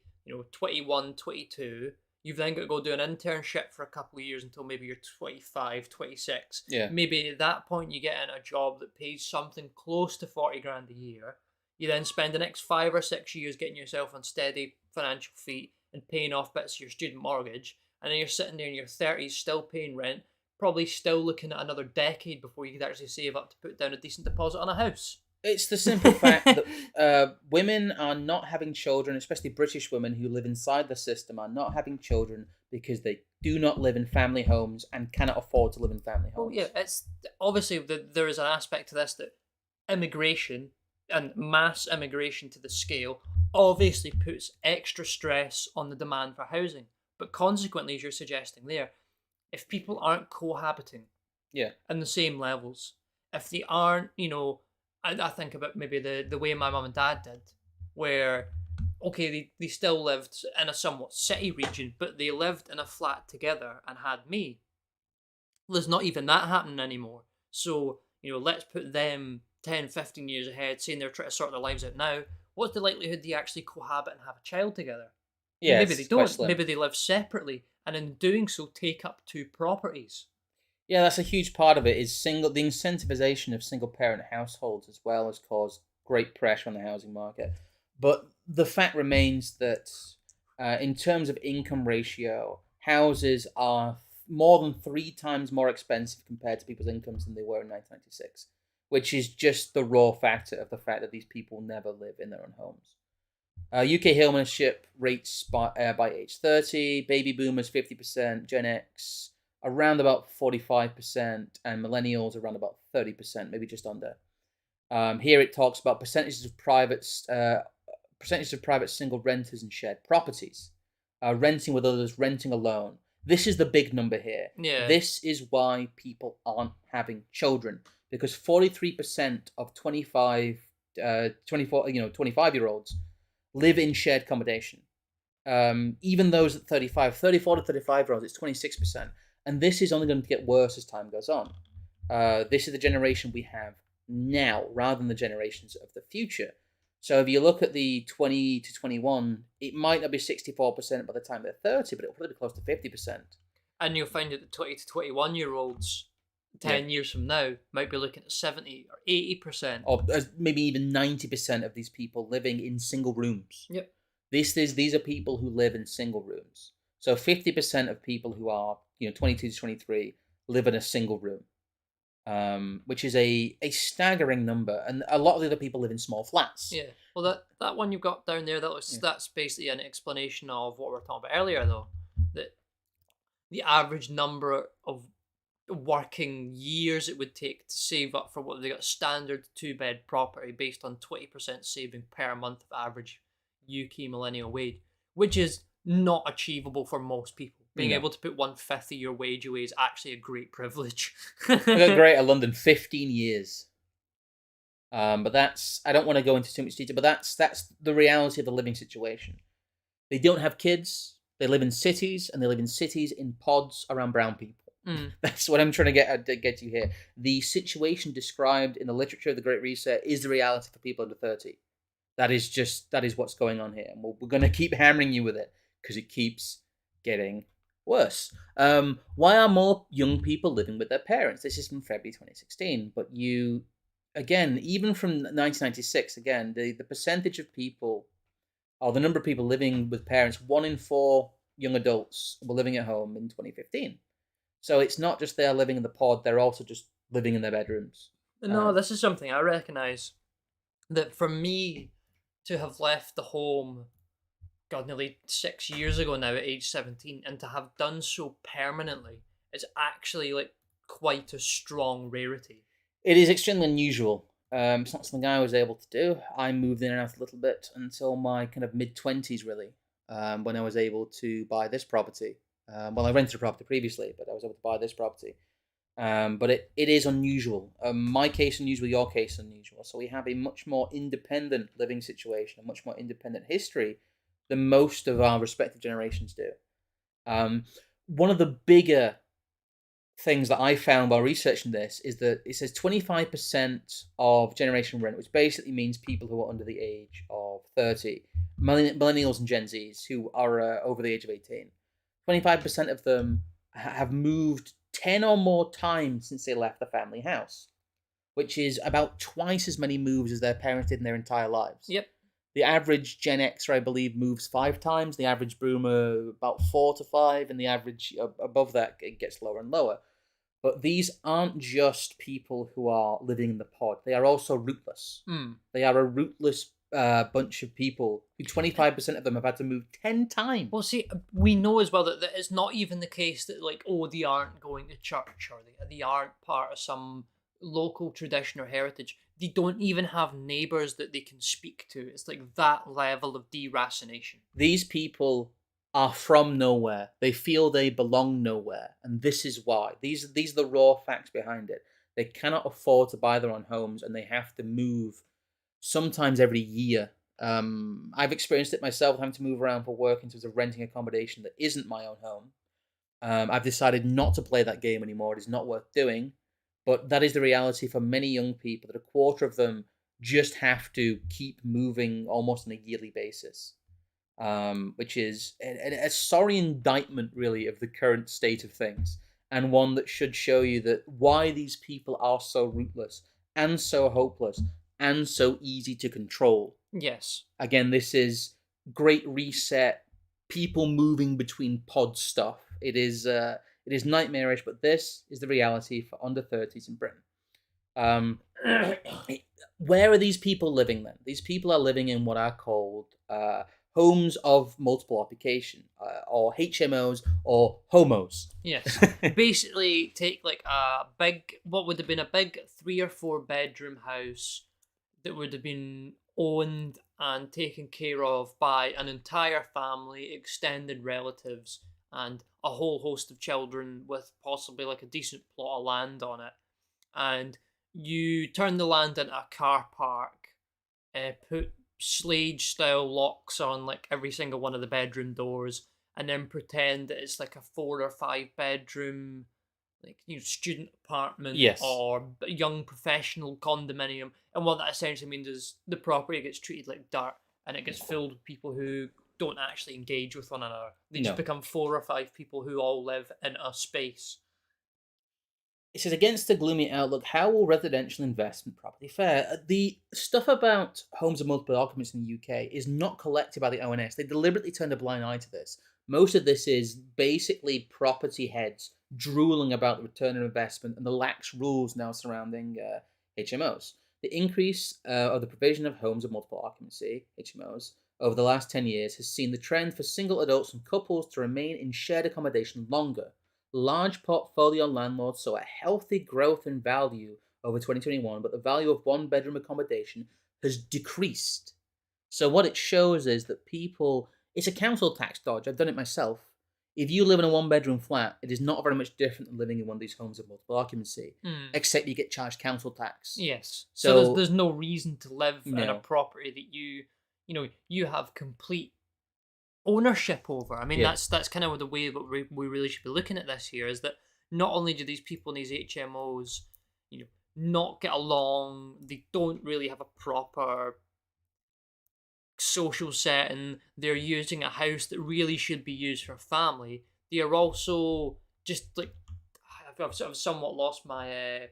21, 22. You've then got to go do an internship for a couple of years until maybe you're 25, 26. Yeah. Maybe at that point you get in a job that pays something close to 40 grand a year. You then spend the next 5 or 6 years getting yourself on steady financial feet and paying off bits of your student mortgage. And then you're sitting there in your 30s still paying rent, probably still looking at another decade before you could actually save up to put down a decent deposit on a house. It's the simple fact that women are not having children, especially British women who live inside the system, are not having children because they do not live in family homes and cannot afford to live in family homes. Well, yeah, it's obviously there is an aspect to this that immigration and mass immigration to the scale obviously puts extra stress on the demand for housing. But consequently, as you're suggesting there, if people aren't cohabiting Yeah. in the same levels, if they aren't, I think about maybe the way my mum and dad did, where, okay, they still lived in a somewhat city region, but they lived in a flat together and had me. There's not even that happening anymore. So, let's put them 10, 15 years ahead, saying they're trying to sort their lives out now. What's the likelihood they actually cohabit and have a child together? Yeah. Maybe they don't. Maybe they live separately, and in doing so, take up two properties. Yeah, that's a huge part of it. Is the incentivization of single parent households as well has caused great pressure on the housing market. But the fact remains that in terms of income ratio, houses are more than 3 times more expensive compared to people's incomes than they were in 1996, which is just the raw factor of the fact that these people never live in their own homes. UK homeownership rates by age 30, baby boomers 50%, Gen X around about 45%, and millennials around about 30%, maybe just under. Here it talks about percentages of private single renters and shared properties, renting with others, renting alone. This is the big number here. Yeah. This is why people aren't having children, because 43% of 25-year-olds live in shared accommodation. Even those at 34 to 35-year-olds, it's 26%. And this is only going to get worse as time goes on. This is the generation we have now rather than the generations of the future. So if you look at the 20 to 21, it might not be 64% by the time they're 30, but it'll probably be close to 50%. And you'll find that the 20 to 21-year-olds 10 years from now might be looking at 70 or 80%. Or maybe even 90% of these people living in single rooms. Yep. These are people who live in single rooms. So 50% of people who are 22 to 23 live in a single room, which is a staggering number. And a lot of the other people live in small flats. Yeah. Well, that one you've got down there, that's basically an explanation of what we were talking about earlier, though. That the average number of working years it would take to save up for what they got standard 2-bed property based on 20% saving per month of average UK millennial wage, which is not achievable for most people. Being able to put 1/5 of your wage away is actually a great privilege. I got Greater London 15 years. But I don't want to go into too much detail, but that's the reality of the living situation. They don't have kids, they live in cities, and they live in cities in pods around brown people. That's what I'm trying to get you here. The situation described in the literature of the Great Reset is the reality for people under 30. That is what's going on here. And we're going to keep hammering you with it because it keeps getting worse. Why are more young people living with their parents? This is from February 2016. But again, even from 1996, again, the percentage of people, or the number of people living with parents, 1 in 4 young adults were living at home in 2015. So it's not just they're living in the pod, they're also just living in their bedrooms. No, this is something I recognise. That for me to have left the home, God, nearly 6 years ago now at age 17, and to have done so permanently is actually like quite a strong rarity. It is extremely unusual. It's not something I was able to do. I moved in and out a little bit until my kind of mid-20s, really, when I was able to buy this property. Well, I rented a property previously, but I was able to buy this property. But it is unusual. My case unusual, your case unusual. So we have a much more independent living situation, a much more independent history than most of our respective generations do. One of the bigger things that I found while researching this is that it says 25% of generation rent, which basically means people who are under the age of 30, millennials and Gen Zs who are over the age of 18. 25% of them have moved 10 or more times since they left the family house, which is about twice as many moves as their parents did in their entire lives. Yep. The average Gen Xer, I believe, moves 5 times. The average Boomer, about 4 to 5. And the average above that, it gets lower and lower. But these aren't just people who are living in the pod. They are also rootless. They are a rootless bunch of people who 25% of them have had to move 10 times. Well, see, we know as well that it's not even the case that, like, oh, they aren't going to church or they aren't part of some local tradition or heritage. They don't even have neighbours that they can speak to. It's like that level of deracination. These people are from nowhere. They feel they belong nowhere. And this is why. These are the raw facts behind it. They cannot afford to buy their own homes and they have to move sometimes every year. I've experienced it myself, having to move around for work in terms of renting accommodation that isn't my own home. I've decided not to play that game anymore. It is not worth doing. But that is the reality for many young people, that a quarter of them just have to keep moving almost on a yearly basis, which is a sorry indictment, really, of the current state of things, and one that should show you that why these people are so rootless and so hopeless and so easy to control. Yes. Again, this is Great Reset, people moving between pod stuff. It is nightmarish, but this is the reality for under 30s in Britain. Where are these people living then? These people are living in what are called homes of multiple occupation, or HMOs, or homos. Yes. Basically, take like what would have been a big 3 or 4 bedroom house that would have been owned and taken care of by an entire family, extended relatives, and a whole host of children with possibly like a decent plot of land on it. And you turn the land into a car park, put slage style locks on like every single one of the bedroom doors, and then pretend that it's like a 4 or 5 bedroom, like, student apartment Yes. or young professional condominium. And what that essentially means is the property gets treated like dirt, and it gets filled with people who don't actually engage with one another. They just No. become 4 or 5 people who all live in a space. It says, against the gloomy outlook, how will residential investment property fare? The stuff about homes of multiple occupants in the UK is not collected by the ONS. They deliberately turned a blind eye to this. Most of this is basically property heads drooling about the return on investment and the lax rules now surrounding HMOs. The increase of the provision of homes of multiple occupancy, HMOs, over the last 10 years has seen the trend for single adults and couples to remain in shared accommodation longer. Large portfolio landlords saw a healthy growth in value over 2021, but the value of one bedroom accommodation has decreased. So, what it shows is that people, it's a council tax dodge. I've done it myself. If you live in a one bedroom flat, it is not very much different than living in one of these homes of multiple occupancy, Hmm. except you get charged council tax. Yes. So So, there's no reason to live in a no. property that you have complete ownership over. I mean, Yeah. that's kind of the way that we really should be looking at this here, is that not only do these people in these HMOs, not get along, they don't really have a proper social setting, they're using a house that really should be used for family. They are also just like, I've sort of somewhat lost my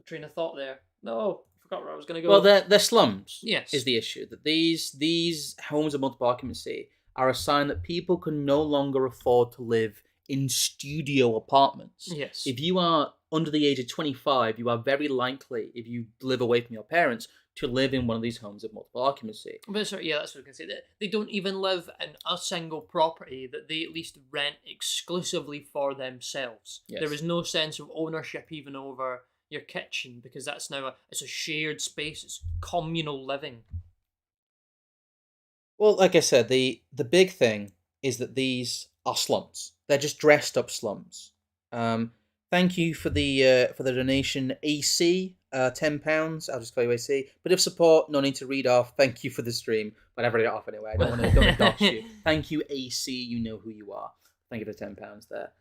train of thought there. No, I forgot where I was going to Well, go. the slums Yes. is the issue. That these homes of multiple occupancy are a sign that people can no longer afford to live in studio apartments. Yes. If you are under the age of 25, you are very likely, if you live away from your parents, to live in one of these homes of multiple occupancy. But sorry, yeah, that's what I was going to say. They don't even live in a single property that they at least rent exclusively for themselves. Yes. There is no sense of ownership even over your kitchen, because that's now it's a shared space. It's communal living. Well, like I said, the big thing is that these are slums. They're just dressed up slums. Thank you for the donation, AC. £10. I'll just call you AC. Bit of support. No need to read off. Thank you for the stream, but I've read it off anyway. I don't want to dox you. Thank you, AC. You know who you are. Thank you for the £10 there.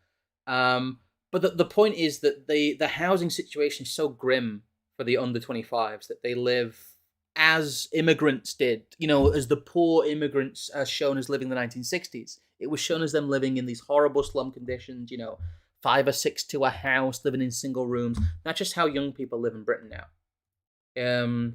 But the point is that the housing situation is so grim for the under 25s that they live as immigrants did, as the poor immigrants are shown as living in the 1960s. It was shown as them living in these horrible slum conditions, 5 or 6 to a house, living in single rooms. That's just how young people live in Britain now.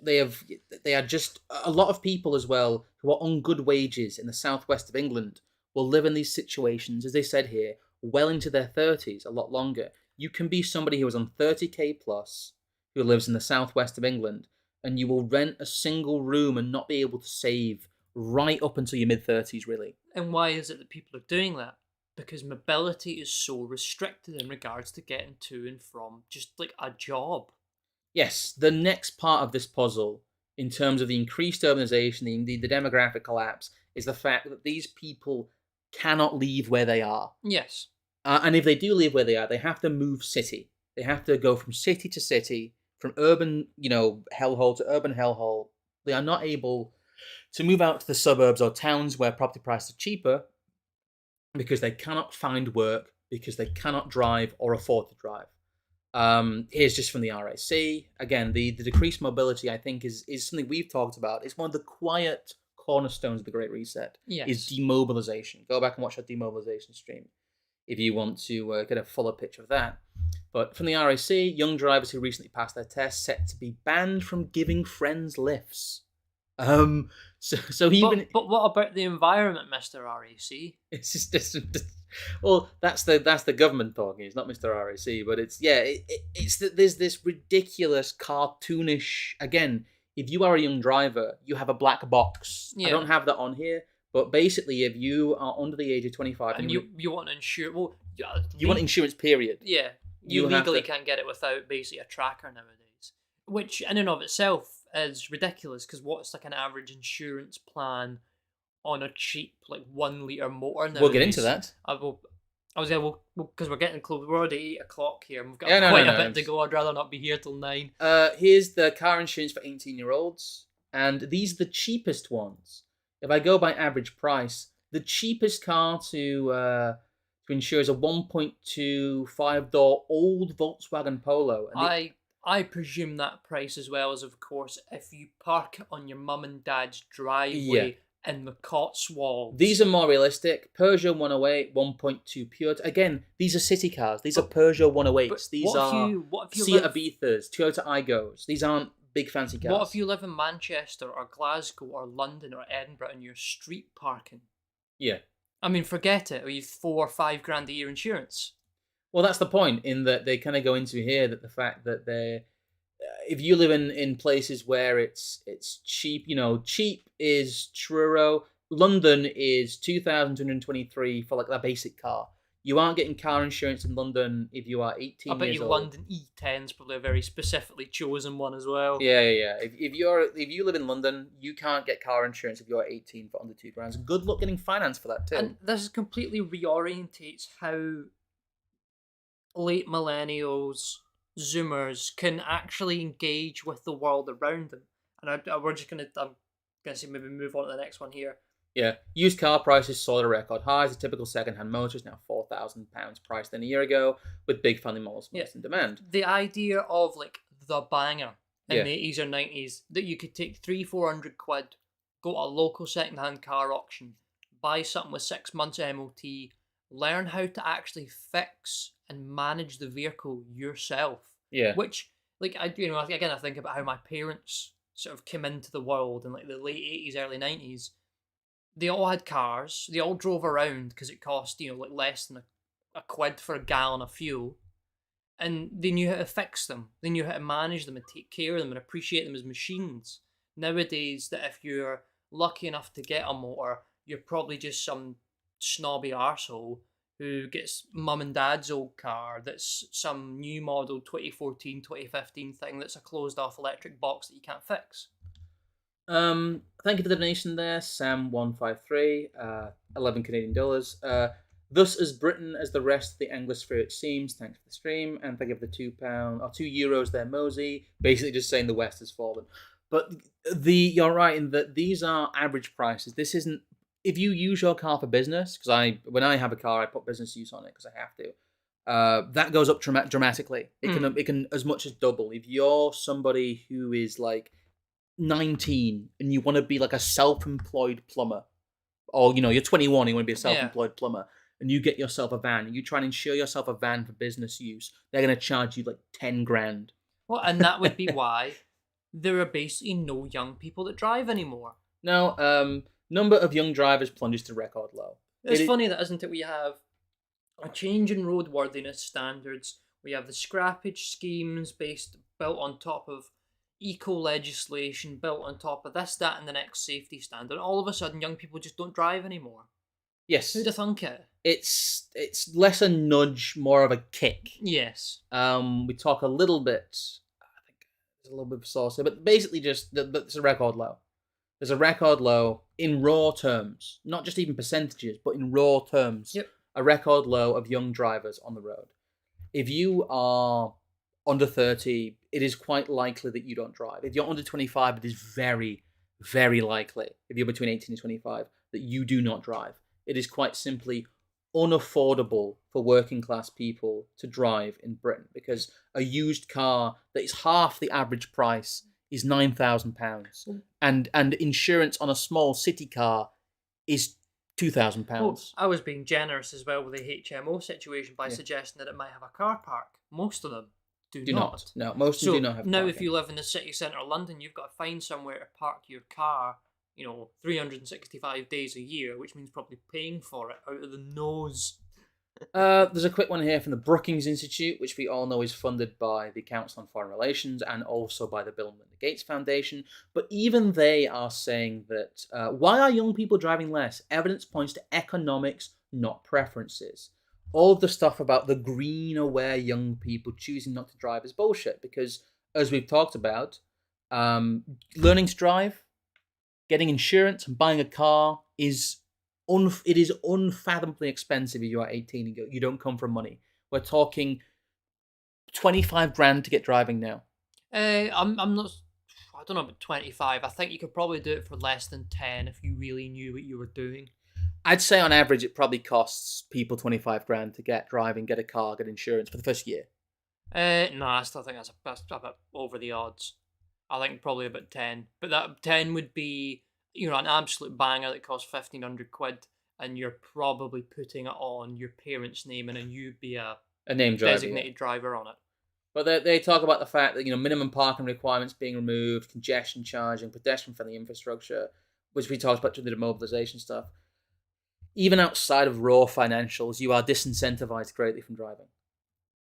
They are just a lot of people as well who are on good wages in the southwest of England will live in these situations, as they said here, well into their 30s, a lot longer. You can be somebody who is on 30k plus, who lives in the southwest of England, and you will rent a single room and not be able to save right up until your mid-30s, really. And why is it that people are doing that? Because mobility is so restricted in regards to getting to and from just like a job. Yes, the next part of this puzzle, in terms of the increased urbanization, the demographic collapse, is the fact that these people cannot leave where they are. Yes. And if they do leave where they are, they have to move city. They have to go from city to city, from urban, hellhole to urban hellhole. They are not able to move out to the suburbs or towns where property prices are cheaper because they cannot find work, because they cannot drive or afford to drive. Here's just from the RAC. Again, the decreased mobility, I think, is something we've talked about. It's one of the quiet cornerstones of the Great Reset. Yes. Is demobilization. Go back and watch our demobilization stream if you want to get a fuller picture of that. But from the RAC, young drivers who recently passed their test set to be banned from giving friends lifts. So even but what about the environment, Mr. RAC? It's just well, that's the government talking. It's not Mr. RAC, but it's that there's this ridiculous cartoonish. Again, if you are a young driver, you have a black box. Yeah. I don't have that on here, but basically, if you are under the age of 25 and you want to insure, well, you want insurance, period. Yeah, you legally can't get it without basically a tracker nowadays, which in and of itself is ridiculous, because what's like an average insurance plan on a cheap like 1 litre motor nowadays? We'll get into that. Because we're getting close. We're already 8 o'clock here, and we've got Yeah, quite a bit to go. I'd rather not be here till 9. Here's the car insurance for 18-year-olds, and these are the cheapest ones. If I go by average price, the cheapest car to insure is a 1.25 door old Volkswagen Polo, and I presume that price as well is, of course, if you park it on your mum and dad's yeah, driveway in the Cotswolds. these are more realistic. Peugeot 108, 1.2 pure. Again, these are city cars. These are Peugeot But 108s. These are what if you Seat live Ibizas, Toyota Aigos. These aren't big fancy what if cars. you live in Manchester or Glasgow or London or Edinburgh and you're street parking? Yeah. I mean, forget it. Or you've 4 or 5 grand a year insurance. Well, that's the point. In that they kind of go into here that the fact that they're if you live in places where it's cheap, cheap is Truro. London is 2,223 for like that basic car. You aren't getting car insurance in London if you are I 18 bet years you old. London E10 is probably a very specifically chosen one as well. Yeah. If you live in London, you can't get car insurance if you're 18 for under £2. Good luck getting finance for that too. And this completely reorientates how late millennials, Zoomers can actually engage with the world around them. And I'm gonna say maybe move on to the next one here. Yeah, used car prices soared to record highs. A typical second-hand motor is now £4,000 priced than a year ago, with big family models most in demand. The idea of like the banger in Yeah. the 80s or 90s that you could take 300-400 quid, go to a local second-hand car auction, buy something with 6 months MOT, learn how to actually fix and manage the vehicle yourself. Yeah. Which, like, I think about how my parents sort of came into the world in like the late 80s, early 90s. They all had cars. They all drove around because it cost, like less than a quid for a gallon of fuel. And they knew how to fix them. They knew how to manage them and take care of them and appreciate them as machines. Nowadays, that if you're lucky enough to get a motor, you're probably just some snobby arsehole who gets mum and dad's old car that's some new model 2014, 2015 thing that's a closed off electric box that you can't fix. Thank you for the donation there, Sam153, 11 Canadian dollars. Thus as Britain as the rest of the Anglosphere it seems. Thanks for the stream, and thank you for the £2 or €2 there, Mosey. Basically just saying the West has fallen. But you're right in that these are average prices. This isn't if you use your car for business, because when I have a car, I put business use on it because I have to. That goes up dramatically. It can as much as double. If you're somebody who is like 19 and you want to be like a self-employed plumber, or you're 21 and you want to be a self-employed plumber, and you get yourself a van and you try and insure yourself a van for business use, they're going to charge you like 10 grand. Well, and that would be why there are basically no young people that drive anymore. No, number of young drivers plunges to record low. It's funny that, isn't it? We have a change in roadworthiness standards. We have the scrappage schemes built on top of eco legislation, built on top of this, that, and the next safety standard. All of a sudden, young people just don't drive anymore. Yes. Who'd have thunk it? It's less a nudge, more of a kick. Yes. We talk a little bit. I think there's a little bit of sauce here, but basically just it's a record low. There's a record low in raw terms, not just even percentages, but in raw terms. Yep. A record low of young drivers on the road. If you are under 30, it is quite likely that you don't drive. If you're under 25, it is very, very likely, if you're between 18 and 25, that you do not drive. It is quite simply unaffordable for working class people to drive in Britain, because a used car that is half the average price is £9,000, and insurance on a small city car is £2,000. Well, I was being generous as well with the HMO situation by suggesting that it might have a car park. Most of them do not. No, most of them do not have. Now, if you live in the city centre of London, you've got to find somewhere to park your car, 365 days a year, which means probably paying for it out of the nose. There's a quick one here from the Brookings Institute, which we all know is funded by the Council on Foreign Relations and also by the Bill and Melinda Gates Foundation. But even they are saying that why are young people driving less? Evidence points to economics, not preferences. All of the stuff about the green-aware young people choosing not to drive is bullshit, because, as we've talked about, learning to drive, getting insurance, and buying a car is unfathomably expensive if you are 18 and you don't come from money. We're talking 25 grand to get driving now. I'm not. I don't know about 25. I think you could probably do it for less than 10 if you really knew what you were doing. I'd say on average it probably costs people 25 grand to get driving, get a car, get insurance for the first year. No, I still think that's a bit over the odds. I think probably about 10. But that 10 would be, an absolute banger that costs 1,500 quid, and you're probably putting it on your parents' name, and then you'd be a A name driver, yeah. designated driver on it. But they talk about the fact that minimum parking requirements being removed, congestion charging, pedestrian-friendly infrastructure, which we talked about during the demobilisation stuff. Even outside of raw financials, you are disincentivized greatly from driving.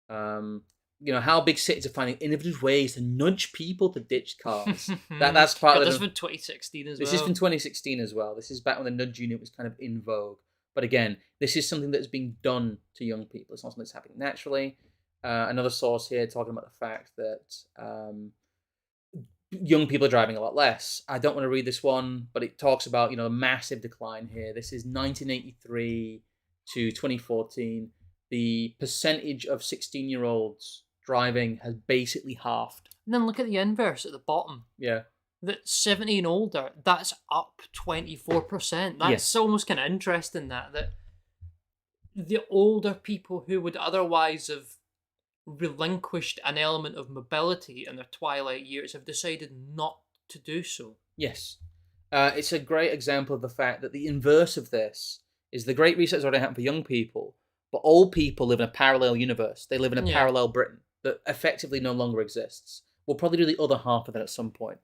How big cities are finding innovative ways to nudge people to ditch cars. That's part of this from 2016 as well. This is from 2016 as well. This is back when the nudge unit was kind of in vogue. But again, this is something that's being done to young people. It's not something that's happening naturally. Another source here talking about the fact that young people are driving a lot less. I don't want to read this one, but it talks about a massive decline here. This is 1983 to 2014. The percentage of 16-year-olds driving has basically halved. And then look at the inverse at the bottom. Yeah. That 70 and older, that's up 24%. That's almost kind of interesting that the older people who would otherwise have relinquished an element of mobility in their twilight years have decided not to do so. Yes. It's a great example of the fact that the inverse of this is the Great Reset has already happened for young people, but old people live in a parallel universe. They live in a parallel Britain that effectively no longer exists. We'll probably do the other half of that at some point,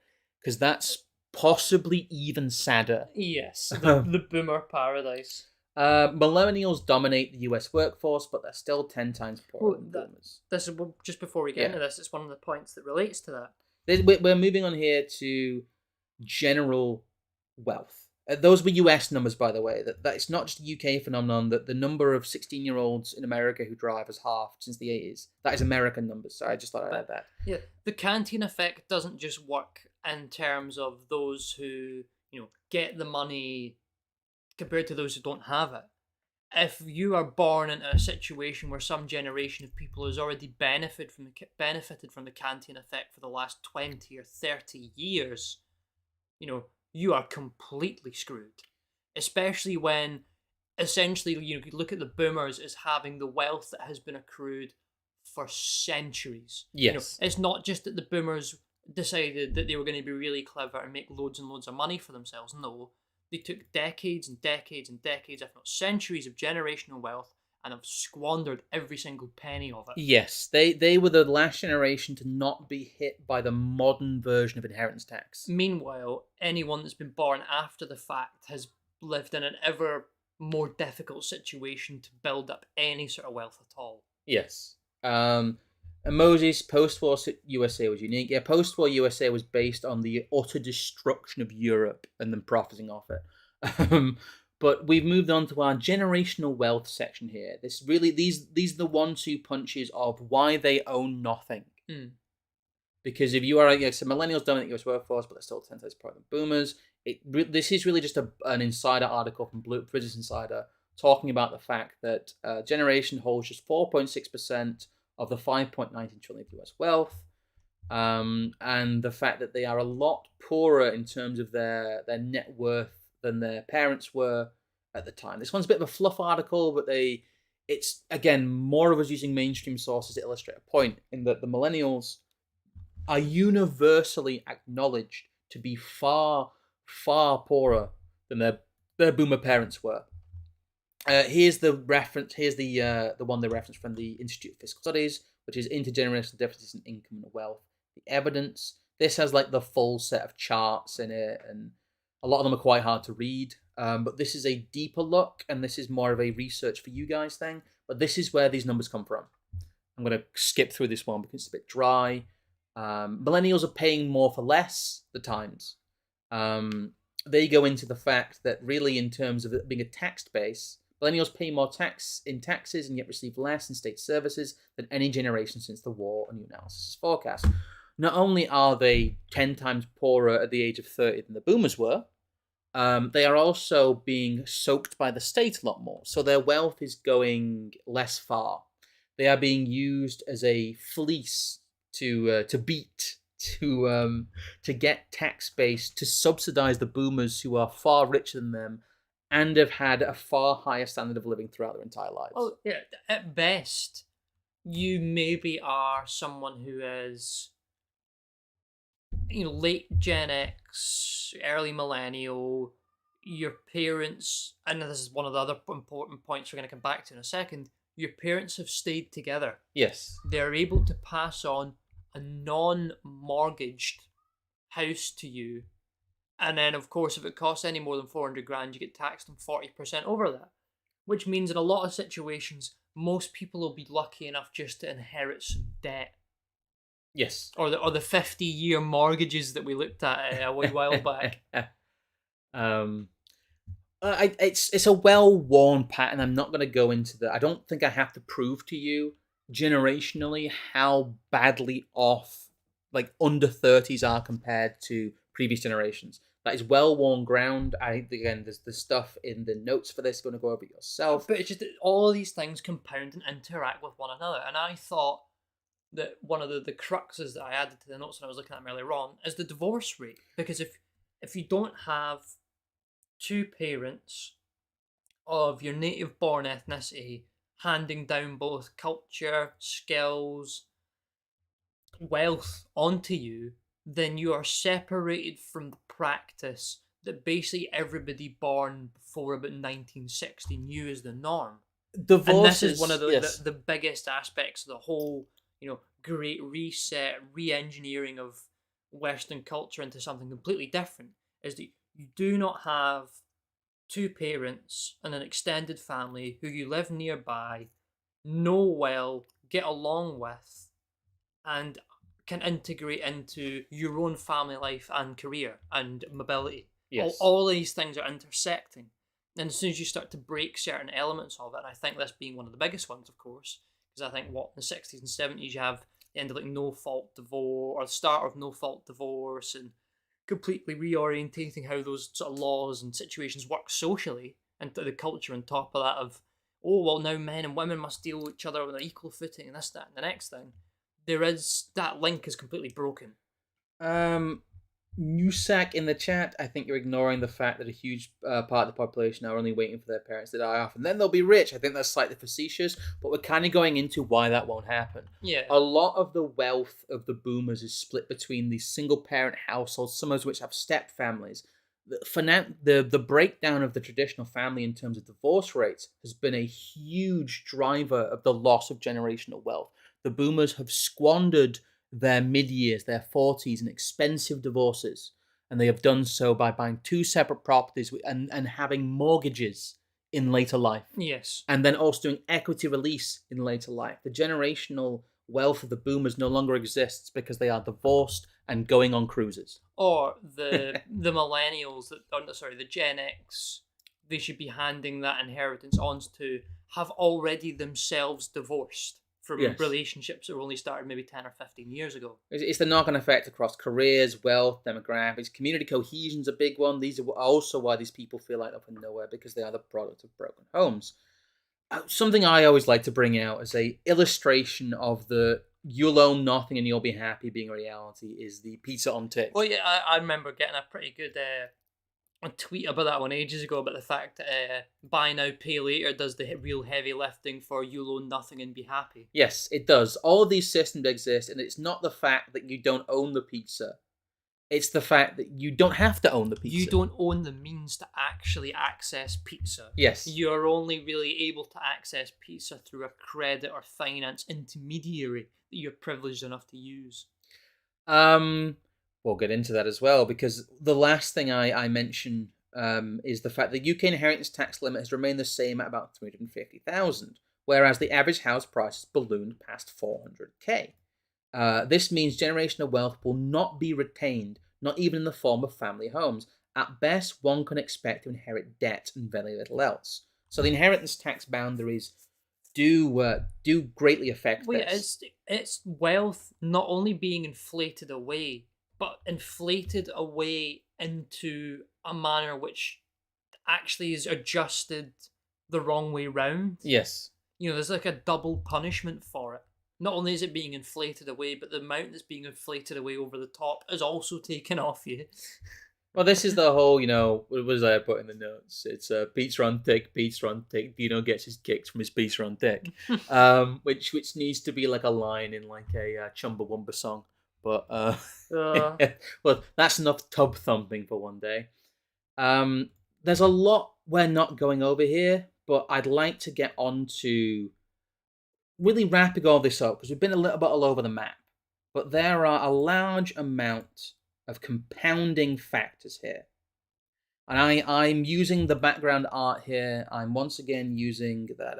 because that's possibly even sadder. Yes, the boomer paradise. Millennials dominate the US workforce, but they're still 10 times poorer than boomers. This is just before we get into this. It's one of the points that relates to that. We're moving on here to general wealth. Those were US numbers, by the way. That it's not just a UK phenomenon. That the number of 16-year-olds in America who drive has halved since the 80s. That is American numbers. So I just thought I'd add that. Yeah, the canteen effect doesn't just work in terms of those who get the money compared to those who don't have it. If you are born into a situation where some generation of people has already benefited from the canteen effect for the last 20 or 30 years, you are completely screwed. Especially when, essentially, you look at the boomers as having the wealth that has been accrued for centuries. Yes. It's not just that the boomers decided that they were going to be really clever and make loads and loads of money for themselves. No. They took decades and decades and decades, if not centuries, of generational wealth and have squandered every single penny of it. Yes, they were the last generation to not be hit by the modern version of inheritance tax. Meanwhile, anyone that's been born after the fact has lived in an ever more difficult situation to build up any sort of wealth at all. Yes. Moses, post-war USA was unique. Yeah, post-war USA was based on the utter destruction of Europe and then profiting off it. But we've moved on to our generational wealth section here. These are the 1-2 punches of why they own nothing. Because if you are, so millennials dominate the US workforce, but they're still 10 times poorer than boomers. This is really just an insider article from Business Insider talking about the fact that generation holds just 4.6% of the 5.19 trillion of US wealth, and the fact that they are a lot poorer in terms of their net worth than their parents were at the time. This one's a bit of a fluff article, but it's again more of us using mainstream sources to illustrate a point in that the millennials are universally acknowledged to be far, far poorer than their boomer parents were. Here's the reference. Here's the one they reference from the Institute of Fiscal Studies, which is intergenerational differences in income and wealth. The evidence. This has like the full set of charts in it, and a lot of them are quite hard to read. But this is a deeper look, and this is more of a research for you guys thing. But this is where these numbers come from. I'm going to skip through this one because it's a bit dry. Millennials are paying more for less. The Times. They go into the fact that really, in terms of it being a taxed base, millennials pay more tax in taxes and yet receive less in state services than any generation since the war. A new analysis forecast. Not only are they 10 times poorer at the age of 30 than the boomers were, they are also being soaked by the state a lot more. So their wealth is going less far. They are being used as a fleece to beat, to get tax base, to subsidize the boomers who are far richer than them, and have had a far higher standard of living throughout their entire lives. Oh, yeah. At best, you maybe are someone who is, late Gen X, early millennial. Your parents, and this is one of the other important points we're going to come back to in a second. Your parents have stayed together. Yes. They're able to pass on a non-mortgaged house to you, and then of course if it costs any more than 400 grand, you get taxed on 40% over that, which means in a lot of situations most people will be lucky enough just to inherit some debt, Yes. or the 50-year mortgages that we looked at a wee while back. um, it's a well-worn pattern. I'm not going to go into that. I don't think I have to prove to you generationally how badly off like under 30s are compared to previous generations. That is well-worn ground. Again, there's the stuff in the notes for this. If you want to go over it yourself. But it's just that all of these things compound and interact with one another, and I thought that one of the cruxes that I added to the notes when I was looking at them earlier on is the divorce rate. Because if you don't have two parents of your native born ethnicity handing down both culture, skills, wealth onto you, then you are separated from the practice that basically everybody born before about 1960 knew as the norm. And this is one of the biggest aspects of the whole, great reset, re-engineering of Western culture into something completely different, is that you do not have two parents and an extended family who you live nearby, know well, get along with, and can integrate into your own family life and career and mobility. Yes. All these things are intersecting. And as soon as you start to break certain elements of it, and I think this being one of the biggest ones, of course, because I think in the 60s and 70s you have the end of like no fault divorce, or the start of no fault divorce, and completely reorientating how those sort of laws and situations work socially, and the culture on top of that of, oh well, now men and women must deal with each other on an equal footing, and this, that, and the next thing. There is that link is completely broken. Newsack in the chat, I think you're ignoring the fact that a huge part of the population are only waiting for their parents to die off and then they'll be rich. I think that's slightly facetious, but we're kind of going into why that won't happen. Yeah. A lot of the wealth of the boomers is split between these single parent households, some of which have step families. The breakdown of the traditional family in terms of divorce rates has been a huge driver of the loss of generational wealth. The boomers have squandered their mid-years, their 40s, in expensive divorces, and they have done so by buying two separate properties and having mortgages in later life. Yes. And then also doing equity release in later life. The generational wealth of the boomers no longer exists because they are divorced and going on cruises. Or the millennials the Gen X, they should be handing that inheritance on to, have already themselves divorced from relationships that were only started maybe 10 or 15 years ago. It's the knock-on effect across careers, wealth, demographics. Community cohesion's a big one. These are also why these people feel like they're from nowhere, because they are the product of broken homes. Something I always like to bring out as a illustration of the you'll own nothing and you'll be happy being a reality is the pizza on tick. Well, yeah, I remember getting a pretty good a tweet about that one ages ago, about the fact that buy now, pay later does the real heavy lifting for you'll own nothing and be happy. Yes, it does. All of these systems exist, and it's not the fact that you don't own the pizza. It's the fact that you don't have to own the pizza. You don't own the means to actually access pizza. Yes. You're only really able to access pizza through a credit or finance intermediary that you're privileged enough to use. We'll get into that as well, because the last thing I mention is the fact the UK inheritance tax limit has remained the same at about 350,000, whereas the average house price has ballooned past 400k. This means generational wealth will not be retained, not even in the form of family homes. At best, one can expect to inherit debt and very little else. So the inheritance tax boundaries do greatly affect this. It's wealth not only being inflated away, but inflated away into a manner which actually is adjusted the wrong way round. Yes. There's like a double punishment for it. Not only is it being inflated away, but the amount that's being inflated away over the top is also taken off you. Well, this is the whole, what was I put in the notes? It's pizza on thick, pizza on thick. Dino gets his kicks from his pizza on thick, which needs to be like a line in like a Chumbawamba song. But uh, well, that's enough tub thumping for one day. Um, there's a lot we're not going over here, but I'd like to get on to really wrapping all this up because we've been a little bit all over the map. But there are a large amount of compounding factors here. And I'm using the background art here. I'm once again using that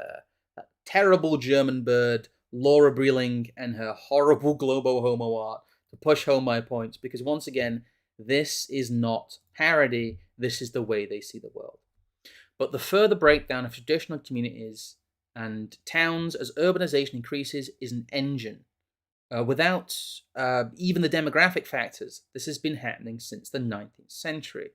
terrible German bird, Laura Breeling, and her horrible Globo Homo art to push home my points because, once again, this is not parody. This is the way they see the world. But the further breakdown of traditional communities and towns as urbanization increases is an engine. Without even the demographic factors, this has been happening since the 19th century.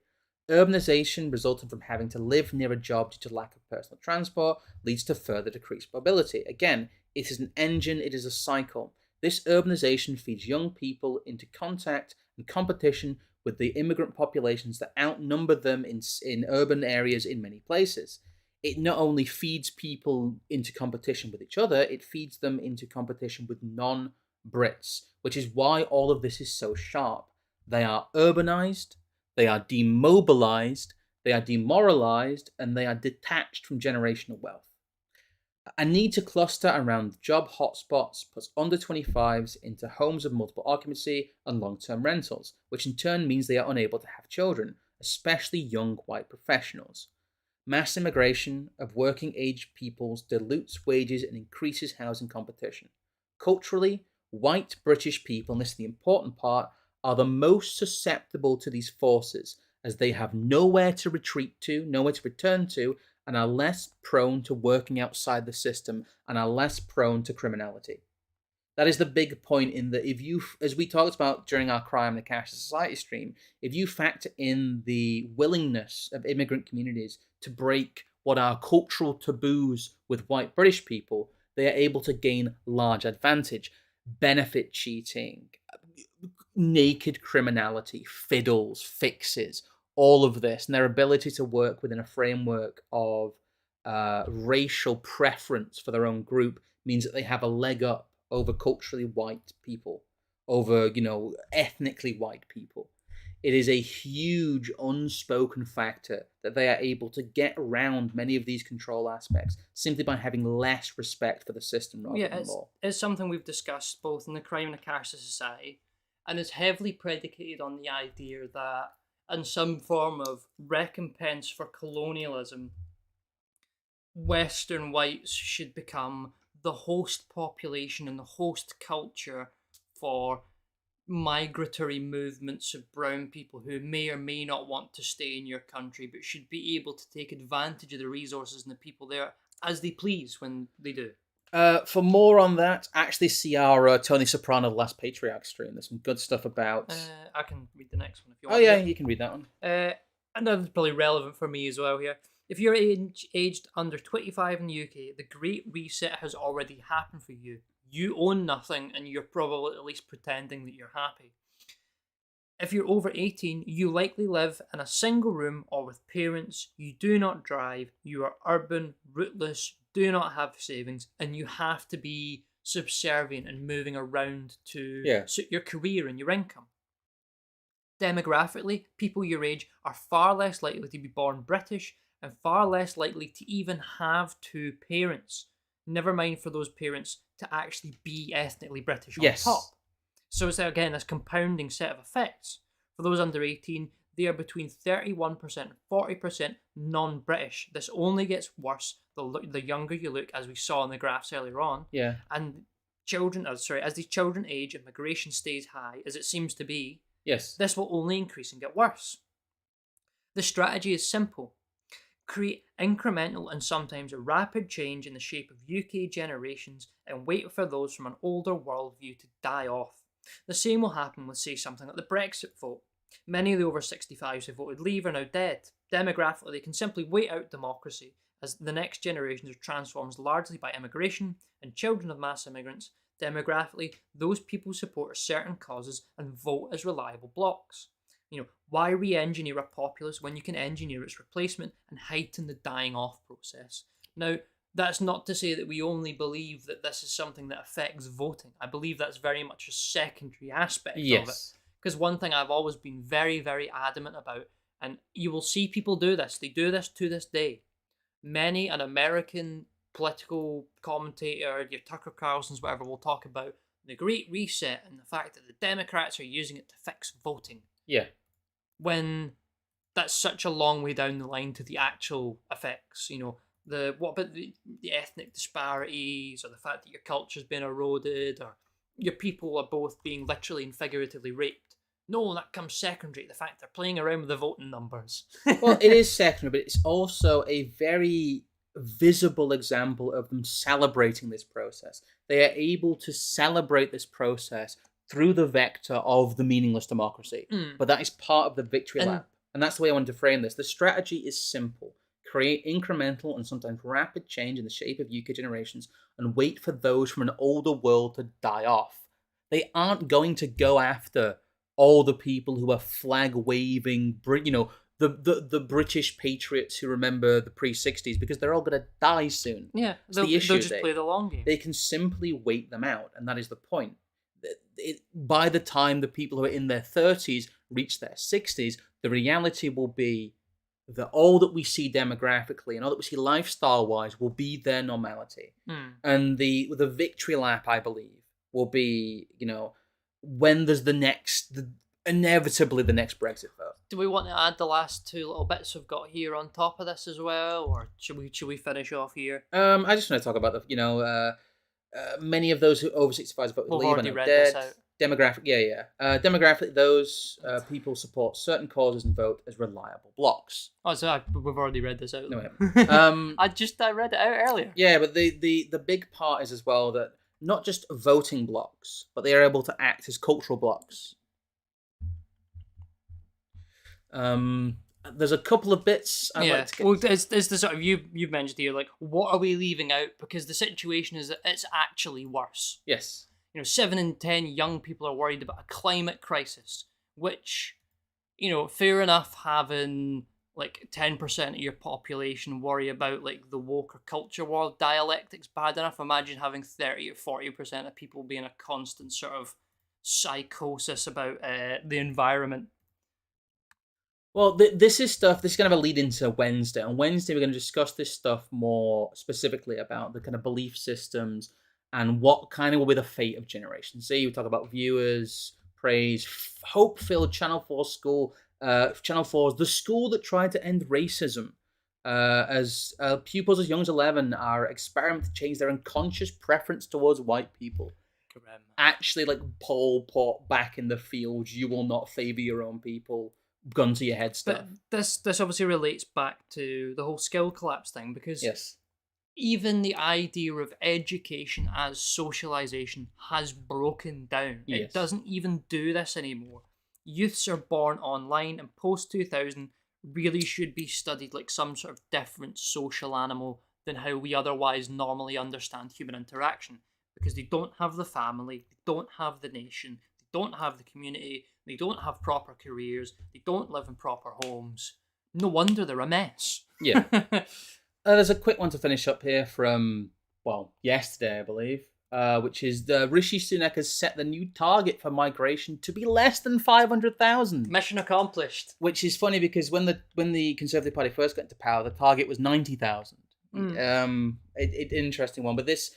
Urbanization resulting from having to live near a job due to lack of personal transport leads to further decreased mobility. Again, it is an engine, it is a cycle. This urbanization feeds young people into contact and competition with the immigrant populations that outnumber them in urban areas in many places. It not only feeds people into competition with each other, it feeds them into competition with non-Brits, which is why all of this is so sharp. They are urbanized, they are demobilized, they are demoralized, and they are detached from generational wealth. A need to cluster around job hotspots puts under 25s into homes of multiple occupancy and long term rentals, which in turn means they are unable to have children, especially young white professionals. Mass immigration of working age peoples dilutes wages and increases housing competition. Culturally, white British people, and this is the important part, are the most susceptible to these forces as they have nowhere to retreat to, nowhere to return to, and are less prone to working outside the system and are less prone to criminality. That is the big point in that if you, as we talked about during our Crime and the Cash Society stream, if you factor in the willingness of immigrant communities to break what are cultural taboos with white British people, they are able to gain large advantage. Benefit cheating, naked criminality, fiddles, fixes, all of this, and their ability to work within a framework of racial preference for their own group means that they have a leg up over culturally white people, over, ethnically white people. It is a huge unspoken factor that they are able to get around many of these control aspects simply by having less respect for the system rather yeah, than more. it's something we've discussed both in the Crime and the Cash Society, and it's heavily predicated on the idea that, in some form of recompense for colonialism, Western whites should become the host population and the host culture for migratory movements of brown people who may or may not want to stay in your country but should be able to take advantage of the resources and the people there as they please when they do. For more on that, actually see our Tony Soprano The Last Patriarch stream. There's some good stuff about. I can read the next one if you Oh want. yeah, you can read that one. And that's probably relevant for me as well here. If you're aged under 25 in the UK, the Great Reset has already happened for you. You own nothing and you're probably at least pretending that you're happy. If you're over 18, you likely live in a single room or with parents, you do not drive, you are urban, rootless, do not have savings, and you have to be subservient and moving around to Yeah. suit your career and your income. Demographically, people your age are far less likely to be born British and far less likely to even have two parents. Never mind for those parents to actually be ethnically British on Yes. top. So it's again this compounding set of effects. For those under 18, they are between 31% and 40% non-British. This only gets worse the younger you look, as we saw in the graphs earlier on. Yeah. And as these children age and migration stays high, as it seems to be, Yes. this will only increase and get worse. The strategy is simple. Create incremental and sometimes a rapid change in the shape of UK generations and wait for those from an older worldview to die off. The same will happen with, say, something like the Brexit vote. Many of the over 65s who voted Leave are now dead. Demographically, they can simply wait out democracy as the next generations are transformed largely by immigration and children of mass immigrants. Demographically, those people support certain causes and vote as reliable blocs. Why re-engineer a populace when you can engineer its replacement and heighten the dying off process? Now, that's not to say that we only believe that this is something that affects voting. I believe that's very much a secondary aspect of it. Yes. Because one thing I've always been very, very adamant about, and you will see people do this, they do this to this day. Many an American political commentator, your Tucker Carlson's, whatever, will talk about the Great Reset and the fact that the Democrats are using it to fix voting. Yeah. When that's such a long way down the line to the actual effects. What about the ethnic disparities, or the fact that your culture's been eroded, or your people are both being literally and figuratively raped? No, that comes secondary. The fact they're playing around with the voting numbers. Well, it is secondary, but it's also a very visible example of them celebrating this process. They are able to celebrate this process through the vector of the meaningless democracy. But that is part of the victory lap. And that's the way I want to frame this. The strategy is simple. Create incremental and sometimes rapid change in the shape of UK generations and wait for those from an older world to die off. They aren't going to go after all the people who are flag waving, the British patriots who remember the pre-60s, because they're all going to die soon. Yeah, they'll just play the long game. They can simply wait them out, and that is the point. By the time the people who are in their 30s reach their 60s, the reality will be that all that we see demographically and all that we see lifestyle-wise will be their normality. And the victory lap, I believe, will be, when there's inevitably the next Brexit vote. Do we want to add the last two little bits we've got here on top of this as well, or should we finish off here? I just want to talk about many of those who over 65 voted We've leave already and are read dead. this out. Demographically, demographically, those people support certain causes and vote as reliable blocks. Oh, so we've already read this out. No, we haven't. I read it out earlier. Yeah, but the big part is as well that not just voting blocks, but they are able to act as cultural blocks. There's a couple of bits I'd like to get. Well, there's the sort of you've mentioned here, like, what are we leaving out? Because the situation is that it's actually worse. Yes. 7 in 10 young people are worried about a climate crisis, which, fair enough having like 10% of your population worry about like the woke or culture war dialectics bad enough. Imagine having 30 or 40% of people being a constant sort of psychosis about the environment. Well, this is stuff. This is going to have a lead into Wednesday. On Wednesday, we're going to discuss this stuff more specifically about the kind of belief systems and what kind of will be the fate of Generation Z. We talk about viewers, praise, hope-filled Channel 4 school. Channel 4's the school that tried to end racism. As pupils as young as 11 are experimenting to change their unconscious preference towards white people. Actually, like Pol Pot back in the fields, you will not favour your own people. Gun to your head stuff. But this obviously relates back to the whole skill collapse thing, because yes, even the idea of education as socialization has broken down. Yes. It doesn't even do this anymore. Youths are born online, and post 2000 really should be studied like some sort of different social animal than how we otherwise normally understand human interaction, because they don't have the family, they don't have the nation, they don't have the community, they don't have proper careers, they don't live in proper homes. No wonder they're a mess. Yeah. There's a quick one to finish up here from, yesterday, I believe, which is Rishi Sunak has set the new target for migration to be less than 500,000. Mission accomplished. Which is funny because when the Conservative Party first got into power, the target was 90,000. Interesting one, but this...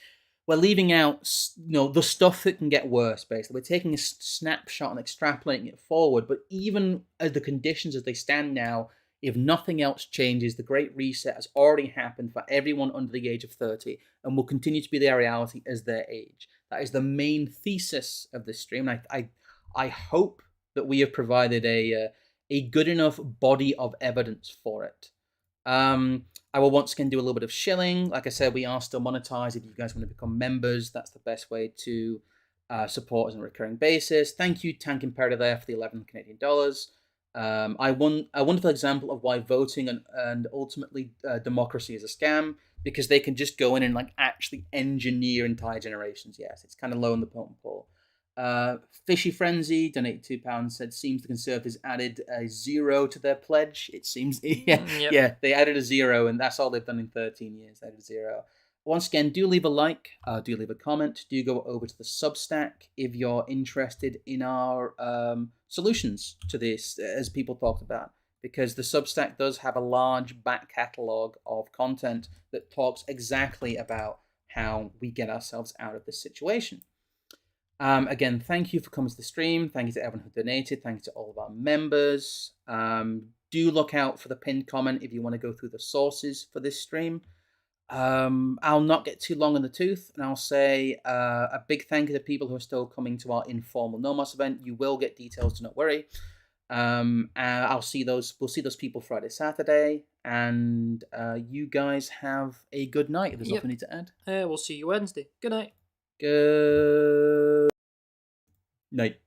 We're leaving out, the stuff that can get worse, basically. We're taking a snapshot and extrapolating it forward, but even as the conditions as they stand now, if nothing else changes, the Great Reset has already happened for everyone under the age of 30 and will continue to be their reality as their age. That is the main thesis of this stream. I hope that we have provided a good enough body of evidence for it. I will once again do a little bit of shilling. Like I said, we are still monetized. If you guys want to become members, that's the best way to support us on a recurring basis. Thank you, Tank Imperator, there for the 11 Canadian dollars. A wonderful example of why voting and ultimately democracy is a scam, because they can just go in and like actually engineer entire generations. Yes, it's kind of low in the totem pole. Fishy Frenzy donated £2. Said seems the Conservatives added a zero to their pledge. It seems, yeah, Yep. yeah, they added a zero, and that's all they've done in 13 years. They added a zero. Once again, do leave a like, do leave a comment, do go over to the Substack if you're interested in our solutions to this, as people talked about, because the Substack does have a large back catalogue of content that talks exactly about how we get ourselves out of this situation. Again, thank you for coming to the stream. Thank you to everyone who donated. Thank you to all of our members. Do look out for the pinned comment if you want to go through the sources for this stream. I'll not get too long in the tooth, and I'll say a big thank you to people who are still coming to our informal Nomos event. You will get details, do not worry. We'll see those people Friday, Saturday, and you guys have a good night. If there's Yep. nothing I need to add, We'll see you Wednesday. Good night. good night.